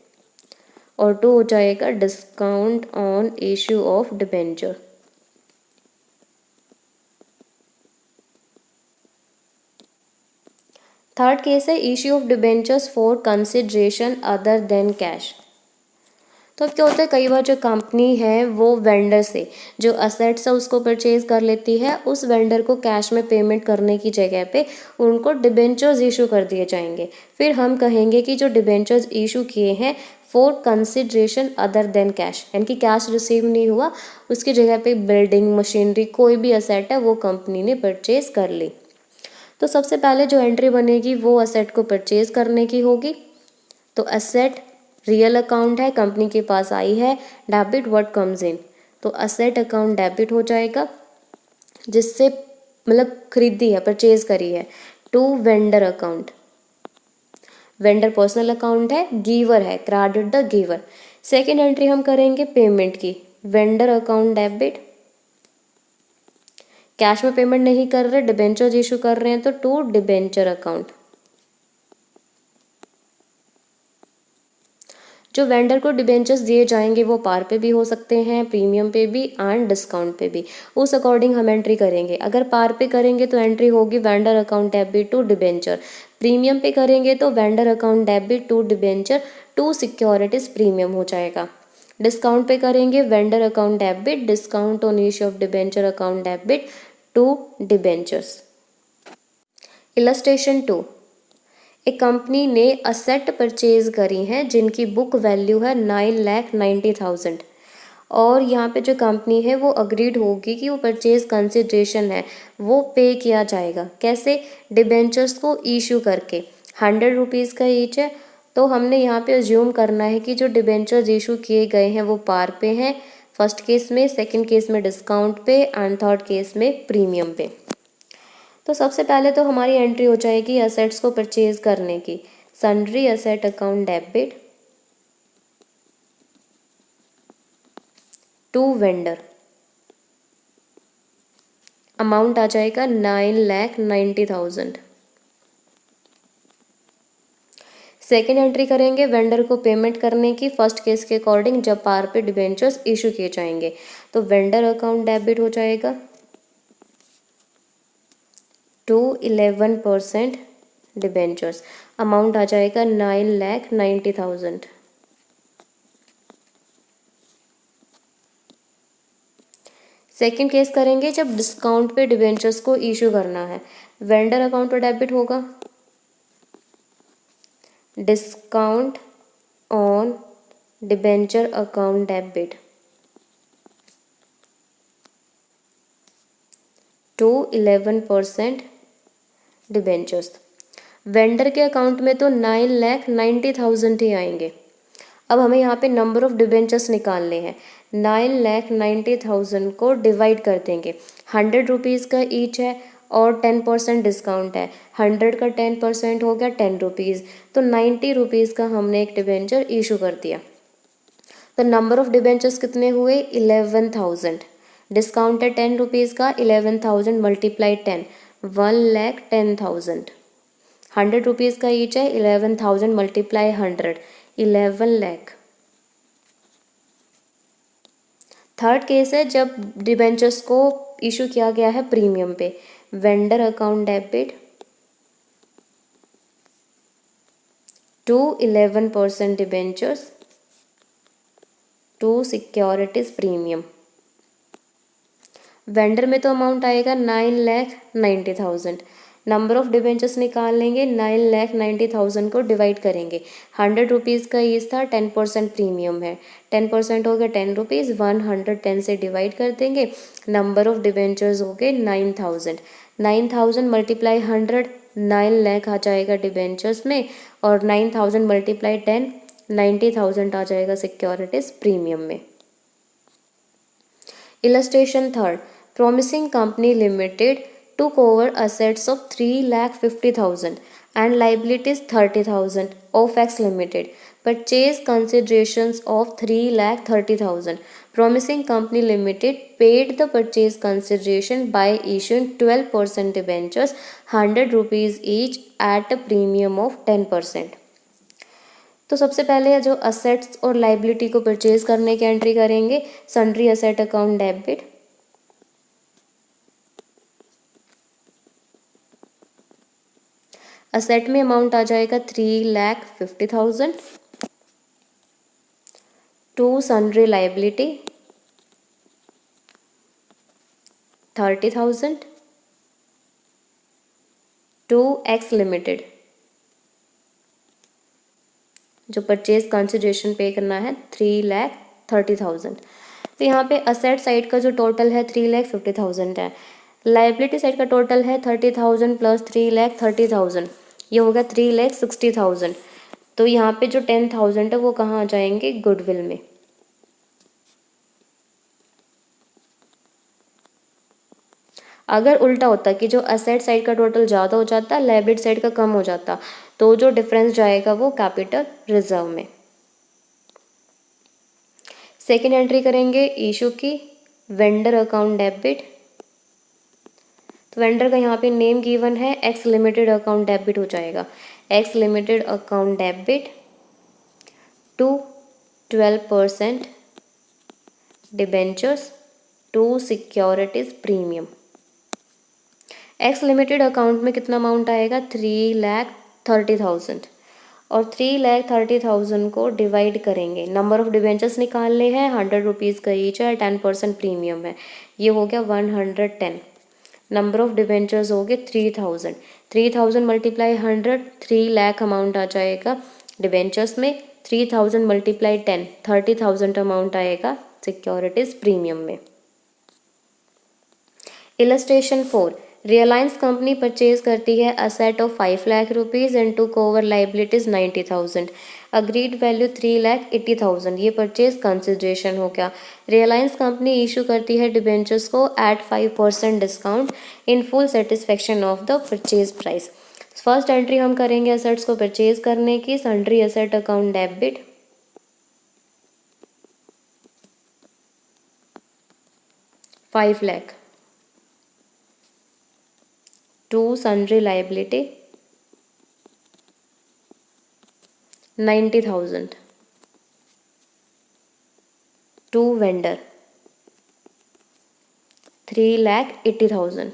और 2 हो जाएगा discount on issue of debenture. Third case है issue of debentures for consideration other than cash. तो अब क्या होता है, कई बार जो कंपनी है वो वेंडर से जो असेट्स है उसको परचेज कर लेती है, उस वेंडर को कैश में पेमेंट करने की जगह पे उनको डिबेंचर्स इशू कर दिए जाएंगे। फिर हम कहेंगे कि जो डिबेंचर्स इशू किए हैं for consideration other than cash, यानी कि कैश रिसीव नहीं हुआ, उसकी जगह पे बिल्डिंग, मशीनरी, कोई भी असेट है वो कंपनी ने परचेज कर ली। तो सबसे पहले जो एंट्री बनेगी वो असेट को परचेज करने की होगी। तो असेट रियल अकाउंट है, कंपनी के पास आई है, डेबिट व्हाट कम्स इन, तो असेट अकाउंट डेबिट हो जाएगा, जिससे मतलब खरीदी है, परचेज करी है। To vendor account, vendor personal account है, गिवर है, credit the giver. Second entry हम करेंगे पेमेंट की, वेंडर अकाउंट डेबिट, कैश में पेमेंट नहीं कर रहे, डिबेंचर इशू कर रहे हैं, तो टू डिबेंचर अकाउंट। जो वेंडर को डिबेंचर्स दिए जाएंगे वो पार पे भी हो सकते हैं, प्रीमियम पे भी एंड डिस्काउंट पे भी, उस अकॉर्डिंग हम एंट्री करेंगे। अगर पार पे करेंगे तो एंट्री होगी vendor account debit to debenture, premium पे करेंगे तो vendor account debit to debenture to securities premium हो जाएगा। डिस्काउंट पे करेंगे vendor account debit discount on issue of debenture account debit to debentures. Illustration 2, एक कंपनी ने असेट परचेज करी हैं जिनकी बुक वैल्यू है 9,90,000 और यहाँ पे जो कंपनी है वो अग्रीड होगी कि वो परचेज कंसिडरेशन है वो पे किया जाएगा। कैसे? डिबेंचर्स को इशू करके, 100 रुपीज़ का ईच है, तो हमने यहाँ पे अज्यूम करना है कि जो डिबेंचर्स इशू किए गए हैं वो पार पे हैं, फर्स्ट केस में, सेकेंड केस में डिस्काउंट पे एंड थर्ड केस में प्रीमियम पे। तो सबसे पहले तो हमारी एंट्री हो जाएगी असेट्स को परचेज करने की, sundry asset account debit to vendor, amount आ जाएगा 9,90,000। सेकेंड एंट्री करेंगे वेंडर को पेमेंट करने की, फर्स्ट केस के अकॉर्डिंग जब पार पे डिबेंचर्स इशू किए जाएंगे, तो वेंडर अकाउंट डेबिट हो जाएगा टू 11% डिबेंचर्स, अमाउंट आ जाएगा 9,90,000। सेकेंड केस करेंगे जब डिस्काउंट पे डिबेंचर्स को इशू करना है, वेंडर अकाउंट पर डेबिट होगा discount on debenture account debit to 11% debentures. Vendor के अकाउंट में तो 9,90,000 ही आएंगे। अब हमें यहाँ पे नंबर ऑफ डिबेंचर्स निकालने हैं, 9,90,000 को डिवाइड कर देंगे, 100 रुपीज़ का ईच है और 10% डिस्काउंट है, 100 का 10% हो गया 10 रुपीज़, तो 90 रुपीज़ का हमने एक डिबेंचर इशू कर दिया। तो नंबर ऑफ डिबेंचर्स कितने हुए? 11,000, डिस्काउंट है 10 रुपीज़ का, 11,000 मल्टीप्लाई 10, 1,10,000, 100 रुपीज़ का ईच है, 11,000 मल्टीप्लाई 100, 11 लाख। थर्ड केस है जब डिबेंचर्स को इशू किया गया है प्रीमियम पे, vendor account debit to 11% debentures to securities premium. Vendor में तो अमाउंट आएगा 9,90,000, नंबर ऑफ डिबेंचर्स निकाल लेंगे, 9,90,000 को डिवाइड करेंगे, 100 रुपीज़ का ईच था, 10% प्रीमियम है, 10% हो गया 10 रुपीज़, 110 से डिवाइड कर देंगे, नंबर ऑफ डिबेंचर्स हो गए 9,000, 9,000 मल्टीप्लाई 100, 9 लाख आ जाएगा डिबेंचर्स में, और 9,000 मल्टीप्लाई 10, 90,000 आ जाएगा सिक्योरिटीज प्रीमियम में। Illustration third, promising company limited took over assets of 3,50,000 and liabilities 30,000 of X limited, purchase considerations of 3,30,000. Promising company limited paid the purchase consideration by issuing 12% debentures, 100 rupees each at a premium of 10%. तो सबसे पहले जो assets और liability को purchase करने की entry करेंगे, sundry asset account debit asset में अमाउंट आ जाएगा 3,50,000 to sundry liability 30,000 to X limited जो परचेज कंसिडरेशन पे करना है 3,30,000। तो यहाँ पे असेट साइड का जो टोटल है 3,50,000 है, लाइबिलिटी साइड का टोटल है 30,000 प्लस 3,30,000, ये हो गया 3,60,000। तो यहाँ पे जो 10,000 है वो कहाँ आ जाएंगे, गुडविल में। अगर उल्टा होता कि जो असेट साइड का टोटल ज़्यादा हो जाता, लाइबिलिटी साइड का कम हो जाता, तो जो डिफरेंस जाएगा वो कैपिटल रिजर्व में। सेकेंड एंट्री करेंगे इशू की, वेंडर अकाउंट डेबिट। तो वेंडर का यहाँ पे नेम गिवन है, एक्स लिमिटेड अकाउंट डेबिट हो जाएगा, X limited account debit to 12% debentures to securities premium. X limited account में कितना अमाउंट आएगा, 3,30,000, और 3,30,000 को डिवाइड करेंगे, नंबर ऑफ डिबेंचर्स निकालने हैं, 100 रुपीज़ का ईच है, 10% प्रीमियम है, ये हो गया 110। नंबर ऑफ डिबेंचर्स हो गए 3,000, 3,000 मल्टीप्लाई 100, 3 लाख अमाउंट आ जाएगा डिबेंचर्स में, 3,000 मल्टीप्लाई 10, 30,000 अमाउंट आएगा सिक्योरिटीज प्रीमियम में। इलस्ट्रेशन 4, रिलायंस कंपनी परचेज करती है asset of 5 lakh rupees and to cover liabilities 90,000, agreed value 3,80,000, ये परचेज कंसिडरेशन हो गया। रिलायंस कंपनी इशू करती है डिबेंचर्स को at 5% discount in full satisfaction of the purchase price. First entry हम करेंगे असेट्स को परचेज करने की, sundry asset account debit 5 lakh to sundry liability 90,000 to vendor 3,80,000।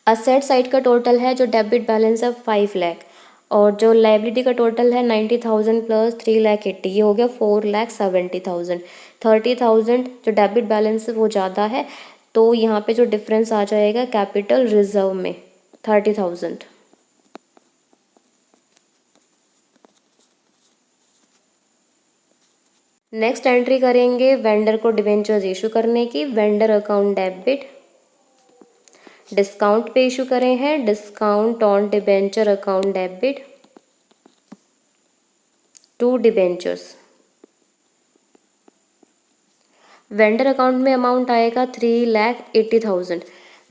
Asset side का टोटल है, जो डेबिट बैलेंस है 5 लाख, और जो लाइबिलिटी का टोटल है 90,000 प्लस 3,80,000, ये हो गया 4,70,000। 30,000 जो डेबिट बैलेंस है वो ज़्यादा है, तो यहाँ पे जो डिफरेंस आ जाएगा कैपिटल रिजर्व में 30,000। नेक्स्ट एंट्री करेंगे वेंडर को डिबेंचर्स इशू करने की, वेंडर अकाउंट डेबिट डिस्काउंट पे इशू करे हैं, discount on debenture account debit to debentures. Vendor account में अमाउंट आएगा 3,80,000,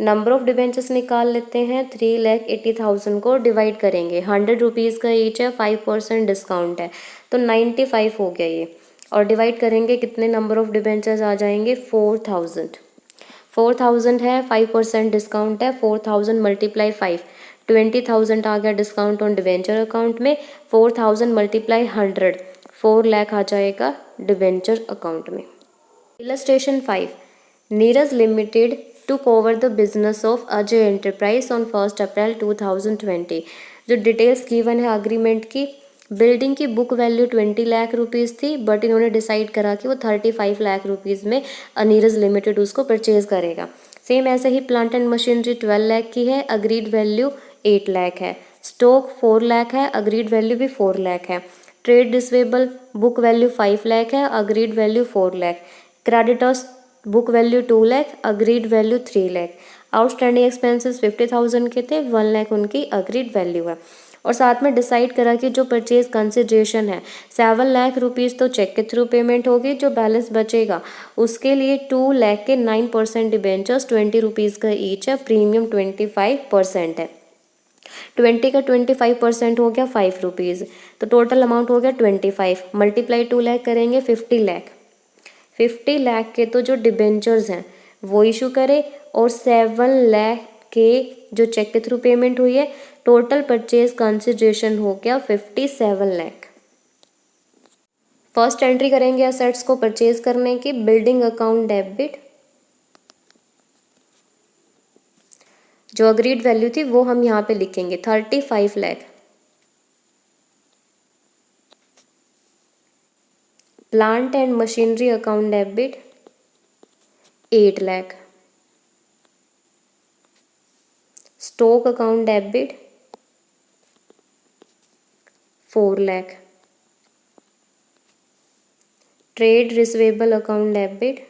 नंबर ऑफ डिबेंचर्स निकाल लेते हैं, 3,80,000 को डिवाइड करेंगे, 100 रुपीज़ का ईच है, 5% डिस्काउंट है, तो 95 हो गया ये, और डिवाइड करेंगे कितने नंबर ऑफ डिबेंचर्स आ जाएंगे, 4,000। 4,000 है, 5% डिस्काउंट है, 4,000 मल्टीप्लाई 5, 20,000 आ गया डिस्काउंट ऑन डिबेंचर अकाउंट में, 4,000 मल्टीप्लाई 100, 4 लाख आ जाएगा डिबेंचर अकाउंट में। Illustration 5, Neeraj limited to cover the business of Ajay enterprise on 1 April 2020। जो डिटेल्स गिवन है अग्रीमेंट की, बिल्डिंग की बुक वैल्यू 20 लाख रुपीज़ थी, बट इन्होंने डिसाइड करा कि वो 35 लाख रुपीज़ में नीरज लिमिटेड उसको परचेज करेगा। सेम ऐसे ही प्लांट एंड मशीनरी 12 लाख की है, अग्रीड वैल्यू 8 लाख है, स्टॉक 4 लाख है, अग्रीड वैल्यू भी 4 लाख है, trade receivable book value 5 lakh है, agreed value 4 lakh, creditors book value 2 lakh, agreed value 3 lakh, outstanding expenses 50,000 के थे, 1 लाख उनकी अग्रीड वैल्यू है। और साथ में डिसाइड करा कि जो परचेज कंसिडरेशन है 7 लाख रुपीज़ तो चेक के थ्रू पेमेंट होगी, जो बैलेंस बचेगा उसके लिए 2 लाख के 9% डिबेंचर्स 20 रुपीज़ का ईच है, प्रीमियम 25% है, 20 का 25% हो गया 5 रुपीज़, तो टोटल अमाउंट हो गया 25, मल्टीप्लाई 2 लाख करेंगे 50 लाख, 50 लाख के तो जो डिबेंचर्स हैं वो इशू करे, और 7 लाख के जो चेक के थ्रू पेमेंट हुई है, टोटल परचेज कंसिडरेशन हो गया 57 लाख। फर्स्ट एंट्री करेंगे असेट्स को परचेज करने की, बिल्डिंग अकाउंट डेबिट, जो अग्रीड वैल्यू थी वो हम यहाँ पे लिखेंगे 35 lakh, plant and machinery account debit 8 lakh, stock account debit 4 lakh. Trade receivable account debit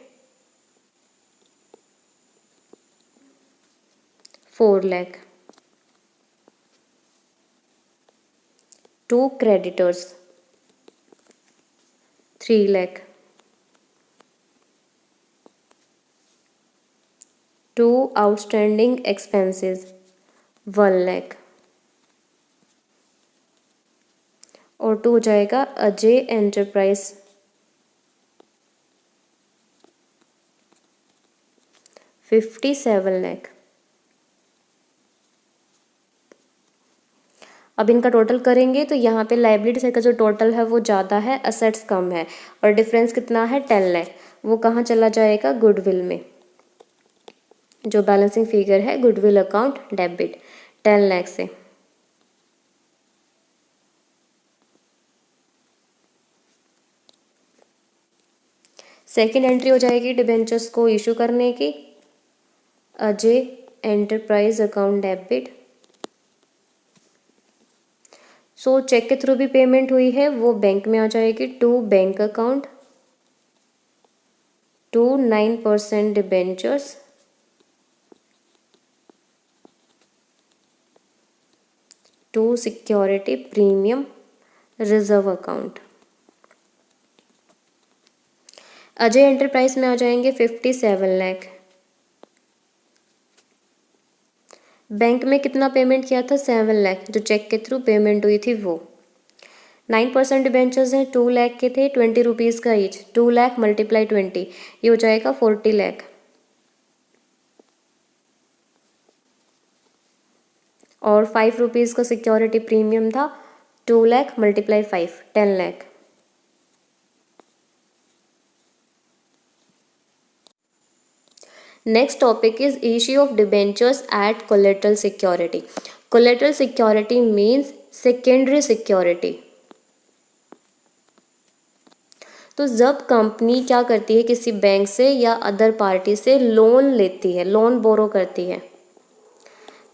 4 lakh. To creditors 3 lakh. To outstanding expenses 1 lakh. और टू हो जाएगा अजय एंटरप्राइज 57 लाख। अब इनका टोटल करेंगे तो यहाँ पे लाइबिलिटी साइड का जो टोटल है वो ज़्यादा है, असेट्स कम है, और डिफरेंस कितना है 10 लाख। वो कहाँ चला जाएगा, गुडविल में। जो बैलेंसिंग फिगर है गुडविल अकाउंट डेबिट 10 लाख से। सेकेंड एंट्री हो जाएगी डिबेंचर्स को इशू करने की, Ajay enterprise account debit. So cheque के थ्रू भी पेमेंट हुई है वो बैंक में आ जाएगी, to bank account, to 9% debentures, to security premium reserve account. Ajay enterprise में आ जाएंगे 57 लाख। बैंक में कितना पेमेंट किया था, 7 लाख, जो चेक के थ्रू पेमेंट हुई थी वो। 9% डिबेंचर्स हैं, 2 लाख के थे, 20 रुपीज़ का ईच, 2 लाख मल्टीप्लाई 20, ये हो जाएगा 40 लाख। और 5 रुपीज़ का सिक्योरिटी प्रीमियम था, 2 lakh multiply 5, 10 lakh. Next topic is issue of debentures at collateral security. Collateral security means secondary security. तो जब कंपनी क्या करती है, किसी बैंक से या अदर पार्टी से लोन लेती है, लोन बोरो करती है,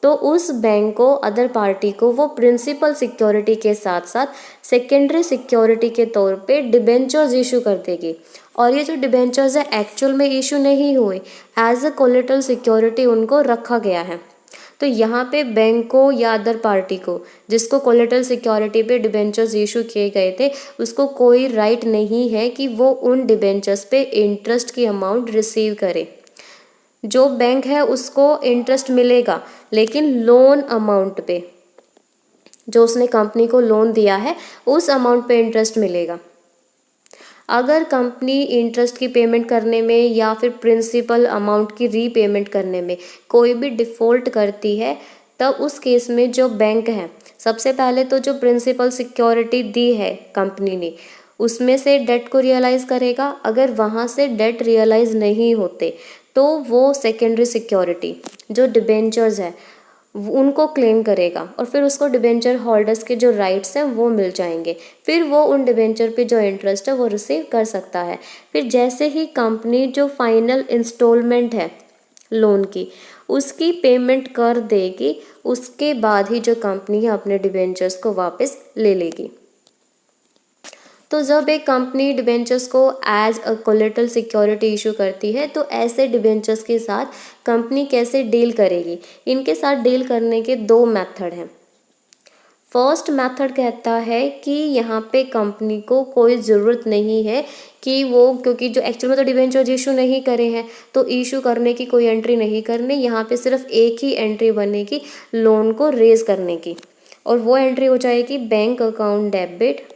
तो उस बैंक को, अदर पार्टी को वो प्रिंसिपल सिक्योरिटी के साथ साथ सेकेंडरी सिक्योरिटी के तौर पे डिबेंचर्स इशू कर देगी। और ये जो डिबेंचर्स है एक्चुअल में इशू नहीं हुए, एज अ कोलेटरल सिक्योरिटी उनको रखा गया है। तो यहाँ पे बैंक को या अदर पार्टी को, जिसको कोलेटरल सिक्योरिटी पे डिबेंचर्स इशू किए गए थे, उसको कोई राइट नहीं है कि वो उन डिबेंचर्स पे इंटरेस्ट की अमाउंट रिसीव करे। जो बैंक है उसको इंटरेस्ट मिलेगा, लेकिन लोन अमाउंट पे, जो उसने कंपनी को लोन दिया है उस अमाउंट पे इंटरेस्ट मिलेगा। अगर कंपनी इंटरेस्ट की पेमेंट करने में या फिर प्रिंसिपल अमाउंट की रीपेमेंट करने में कोई भी डिफ़ॉल्ट करती है, तब उस केस में जो बैंक है, सबसे पहले तो जो प्रिंसिपल सिक्योरिटी दी है कंपनी ने, उसमें से डेट को रियलाइज़ करेगा। अगर वहाँ से डेट रियलाइज़ नहीं होते तो वो सेकेंडरी सिक्योरिटी जो डिबेंचर्स है उनको क्लेम करेगा, और फिर उसको डिबेंचर होल्डर्स के जो राइट्स हैं वो मिल जाएंगे। फिर वो उन डिबेंचर पे जो इंटरेस्ट है वो रिसीव कर सकता है। फिर जैसे ही कंपनी जो फाइनल इंस्टॉलमेंट है लोन की, उसकी पेमेंट कर देगी, उसके बाद ही जो कंपनी है अपने डिबेंचर्स को वापस ले लेगी। तो जब एक कंपनी डिबेंचर्स को as a collateral security issue करती है, तो ऐसे डिबेंचर्स के साथ कंपनी कैसे डील करेगी? इनके साथ डील करने के दो मेथड हैं। फर्स्ट मेथड कहता है कि यहाँ पे कंपनी को कोई ज़रूरत नहीं है कि वो, क्योंकि जो एक्चुअल में तो डिबेंचर्स इशू नहीं करे हैं, तो इशू करने की कोई एंट्री नहीं करनी। यहाँ पे सिर्फ एक ही एंट्री बनेगी लोन को रेज करने की, और वो एंट्री हो जाएगी bank account debit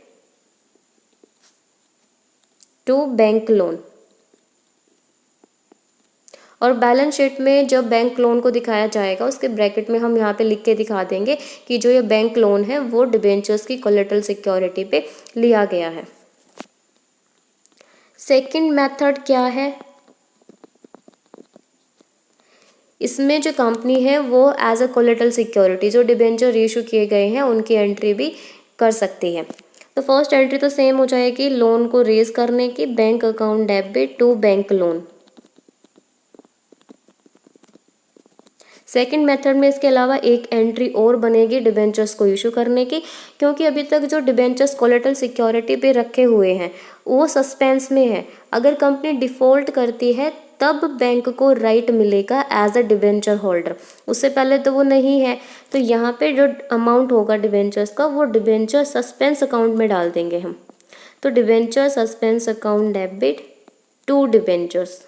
to bank loan. और बैलेंस शीट में जब बैंक लोन को दिखाया जाएगा, उसके ब्रैकेट में हम यहाँ पे लिख के दिखा देंगे कि जो ये बैंक लोन है वो डिबेंचर्स की कोलेटरल सिक्योरिटी पे लिया गया है। सेकंड मेथड क्या है? इसमें जो कंपनी है वो एज अ कोलेटरल सिक्योरिटी जो डिबेंचर इशू किए गए हैं उनकी एंट्री भी कर सकती है। तो फर्स्ट एंट्री तो सेम हो जाएगी लोन को रेज करने की, bank account debit to bank loan. Second method में इसके अलावा एक एंट्री और बनेगी डिबेंचर्स को इशू करने की, क्योंकि अभी तक जो डिबेंचर्स कोलेटरल सिक्योरिटी पे रखे हुए हैं वो सस्पेंस में है। अगर कंपनी डिफ़ॉल्ट करती है तब बैंक को राइट मिलेगा एज अ डिबेंचर होल्डर, उससे पहले तो वो नहीं है। तो यहाँ पे जो अमाउंट होगा डिबेंचर्स का वो डिबेंचर सस्पेंस अकाउंट में डाल देंगे हम। तो debenture suspense account debit to debentures.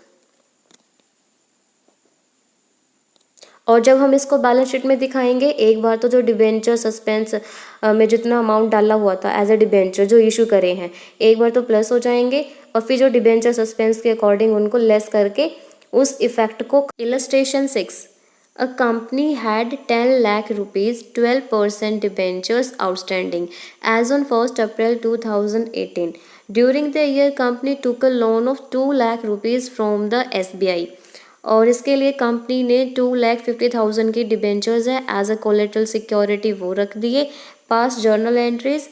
और जब हम इसको बैलेंस शीट में दिखाएंगे, एक बार तो जो डिबेंचर सस्पेंस में जितना अमाउंट डाला हुआ था एज ए डिबेंचर जो इशू करे हैं, एक बार तो प्लस हो जाएंगे और फिर जो डिबेंचर सस्पेंस के अकॉर्डिंग उनको लेस करके उस इफेक्ट को। Illustration 6, a company had 10 lakh rupees 12% debentures outstanding as on 1 April 2018. During the year company took a loan of 2 lakh rupees from the SBI। और इसके लिए कंपनी ने 2,50,000 की डिबेंचर्स है एज अ कोलेटरल सिक्योरिटी वो रख दिए। Pass journal entries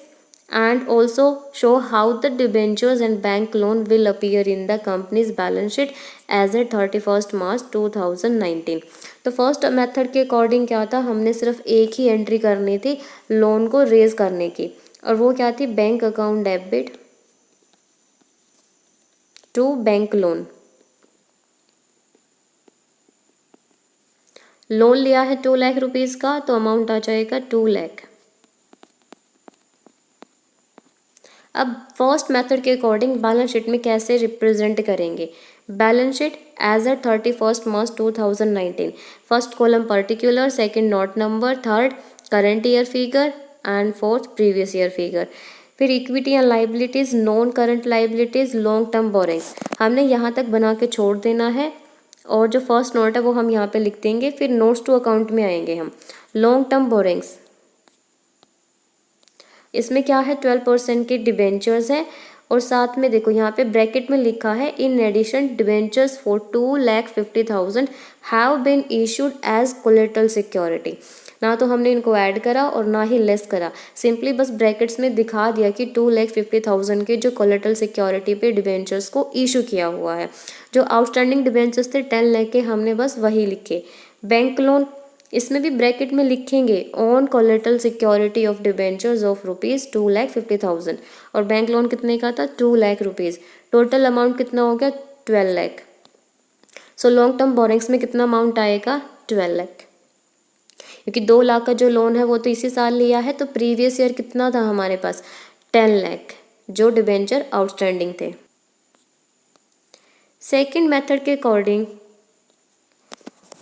and also show how the debentures and bank loan will appear in the company's balance sheet as a 31 March 2019। तो फर्स्ट मेथड के अकॉर्डिंग क्या था, हमने सिर्फ एक ही एंट्री करनी थी लोन को रेज करने की, और वो क्या थी, bank account debit to bank loan. Loan लिया है 2 लाख रुपीज़ का तो अमाउंट आ जाएगा 2 लाख। अब फर्स्ट मेथड के अकॉर्डिंग बैलेंस शीट में कैसे रिप्रेजेंट करेंगे, balance sheet as a 31 March 2019। First column particular, second note number, third current year figure and fourth previous year figure. फिर equity and liabilities, non current liabilities, long term borrowings हमने यहाँ तक बना के छोड़ देना है, और जो फर्स्ट नोट है वो हम यहाँ पे लिख देंगे। फिर नोट्स टू अकाउंट में आएंगे हम। लॉन्ग टर्म बोरिंग्स, इसमें क्या है, 12% के डिबेंचर्स हैं, और साथ में देखो यहाँ पे ब्रैकेट में लिखा है in addition debentures for 2,50,000 have been issued as collateral security. ना तो हमने इनको ऐड करा और ना ही लेस करा, सिंपली बस ब्रैकेट्स में दिखा दिया कि 2,50,000 के जो कोलेटरल सिक्योरिटी पे डिबेंचर्स को इशू किया हुआ है। जो आउटस्टैंडिंग डिबेंचर्स थे 10 लाख के, हमने बस वही लिखे। बैंक लोन, इसमें भी ब्रैकेट में लिखेंगे on collateral security of debentures of ₹2,50,000, और बैंक लोन कितने का था, 2 लाख रुपीज़। टोटल अमाउंट कितना हो गया, 12 lakh. So long term borings में कितना अमाउंट आएगा, 12 लाख, क्योंकि 2 लाख का जो लोन है वो तो इसी साल लिया है, तो प्रीवियस ईयर कितना था हमारे पास, 10 लाख जो डिबेंचर आउटस्टैंडिंग थे। सेकेंड मेथड के अकॉर्डिंग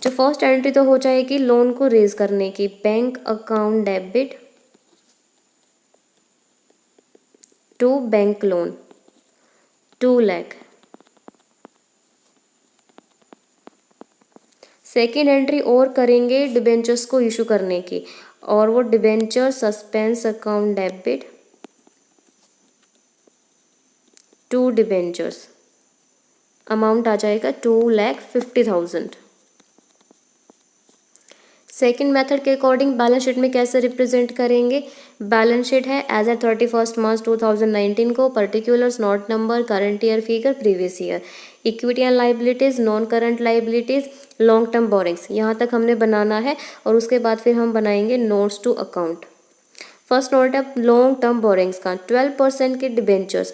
जो फर्स्ट एंट्री तो हो जाएगी लोन को रेज करने की, bank account debit to bank loan 2 lakh. Second entry और करेंगे डिबेंचर्स को इशू करने की, और वो debenture suspense account debit to debentures, amount आ जाएगा 2,50,000। सेकेंड मेथड के अकॉर्डिंग बैलेंस शीट में कैसे रिप्रेजेंट करेंगे, बैलेंस शीट है एज ए 31 मार्च 2019 को, particulars, note number, current year figure, previous year. Equity and liabilities, non current liabilities, long term borings, यहाँ तक हमने बनाना है, और उसके बाद फिर हम बनाएंगे notes to account. First note है लॉन्ग टर्म बोरिंग्स का, 12% के डिबेंचर्स,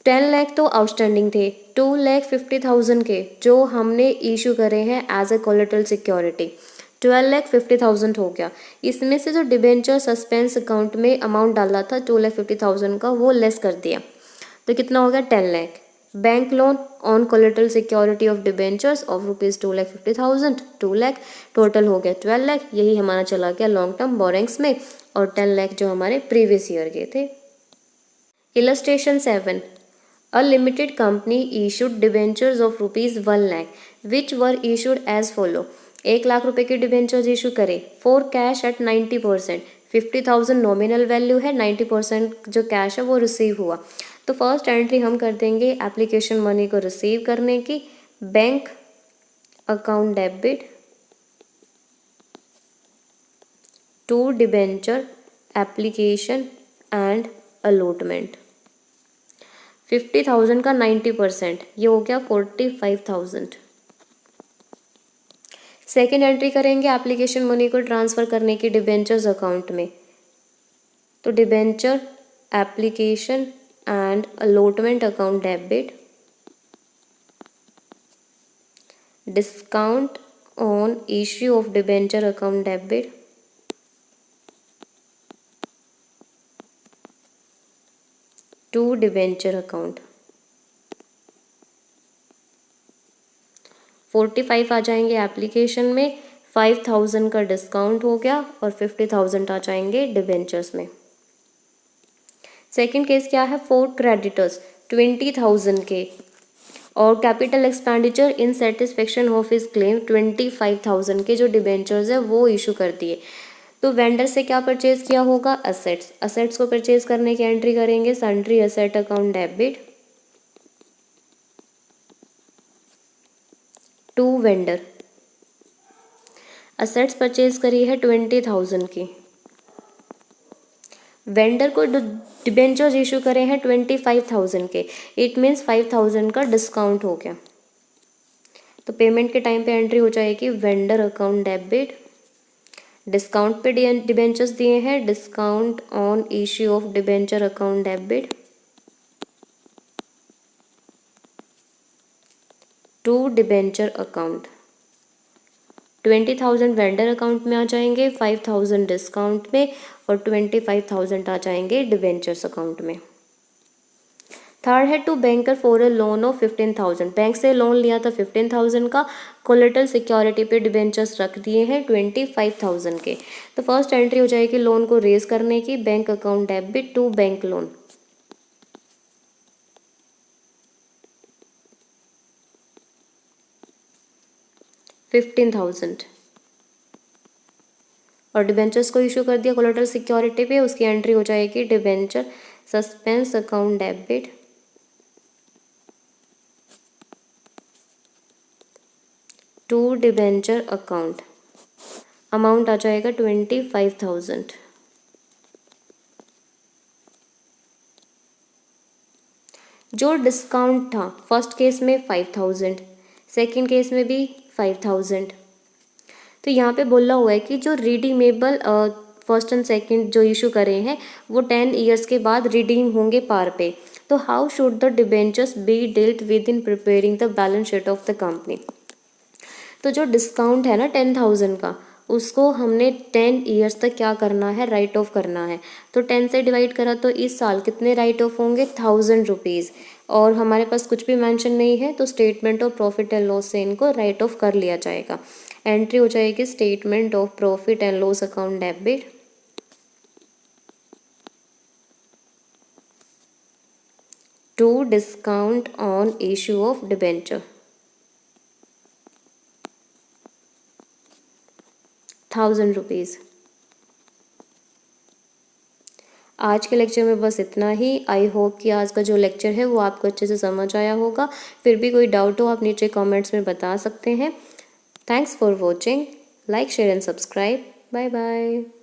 10 लाख तो आउटस्टैंडिंग थे, 2,50,000 के जो हमने इशू करे हैं एज ए कोलेटरल सिक्योरिटी, 12,50,000 हो गया। इसमें से जो डिबेंचर सस्पेंस अकाउंट में अमाउंट डाला था 2,50,000 का वो लेस कर दिया, तो कितना हो गया, 10 lakh. Bank loan on collateral security of debentures of ₹2,50,000, 2 lakh, total हो गया 12 लाख। यही हमारा चला गया लॉन्ग टर्म बोरिंग्स में, और 10 लाख जो हमारे प्रीवियस ईयर के थे। Illustration 7, a limited company issued debentures of ₹1 lakh which were issued as follow. 1 lakh रुपए के डिबेंचर्स इशू करे for cash at 90%, 50,000 nominal value है, 90% जो कैश है वो रिसीव हुआ। तो फर्स्ट एंट्री हम कर देंगे एप्लीकेशन मनी को रिसीव करने की, bank account debit to debenture application and allotment. 50,000 का 90%, ये हो गया 45,000। सेकेंड एंट्री करेंगे एप्लीकेशन मनी को ट्रांसफ़र करने की डिबेंचर्स अकाउंट में। तो debenture application and allotment account debit, discount on issue of debenture account debit, to debenture account. 45 आ जाएंगे एप्लीकेशन में, 5000 का डिस्काउंट हो गया और 50,000 आ जाएंगे डिबेंचर्स में। सेकंड केस क्या है, 4 क्रेडिटर्स 20,000 के और capital expenditure in satisfaction of his claim 25,000 के जो डिबेंचर्स है वो इशू कर दिए। तो वेंडर से क्या परचेज किया होगा, असेट्स। असेट्स को परचेज करने की एंट्री करेंगे sundry asset account debit to vendor. Assets purchase करी है 20,000 की, वेंडर को डिबेंचर्स इशू करे हैं 25,000 के, इट मीन्स 5,000 का डिस्काउंट हो गया। तो पेमेंट के टाइम पे एंट्री हो जाएगी वेंडर अकाउंट डेबिट, डिस्काउंट पे डिबेंचर्स दिए हैं, discount on issue of debenture account debit to debenture account. 20,000 vendor account में आ जाएंगे, 5,000 डिस्काउंट में और 25,000 आ जाएंगे डिबेंचर्स अकाउंट में। थर्ड है to banker for a loan of 15,000, bank से लोन लिया था 15,000 का, कोलेटरल सिक्योरिटी पे डिबेंचर्स रख दिए हैं 25,000 के। तो फर्स्ट एंट्री हो जाएगी लोन को रेज करने की, bank account debit to bank loan, $15,000 और डिबेंचर्स को इशू कर दिया कोलेटरल सिक्योरिटी पे, उसकी एंट्री हो जाएगी debenture suspense account debit to debenture account, amount आ जाएगा 25,000। जो डिस्काउंट था फर्स्ट केस में 5,000, सेकेंड केस में भी 5,000। तो यहाँ पे बोला हुआ है कि जो रिडीमेबल फर्स्ट एंड सेकंड जो इशू करे हैं वो 10 ईयर्स के बाद रिडीम होंगे पार पे। तो how should the debentures B dealt with in preparing the balance sheet of the company. तो जो डिस्काउंट है ना 10,000 का, उसको हमने 10 ईयर्स तक क्या करना है, राइट ऑफ करना है। तो 10 से डिवाइड करा तो इस साल कितने राइट ऑफ होंगे, 1,000 रुपीज़। और हमारे पास कुछ भी मेंशन नहीं है तो statement of profit and loss से इनको राइट ऑफ कर लिया जाएगा। एंट्री हो जाएगी statement of profit and loss account debit to discount on issue of debenture 1,000 rupees. आज के लेक्चर में बस इतना ही। आई होप कि आज का जो लेक्चर है वो आपको अच्छे से समझ आया होगा। फिर भी कोई डाउट हो आप नीचे कमेंट्स में बता सकते हैं। Thanks for watching, like share and subscribe, bye bye.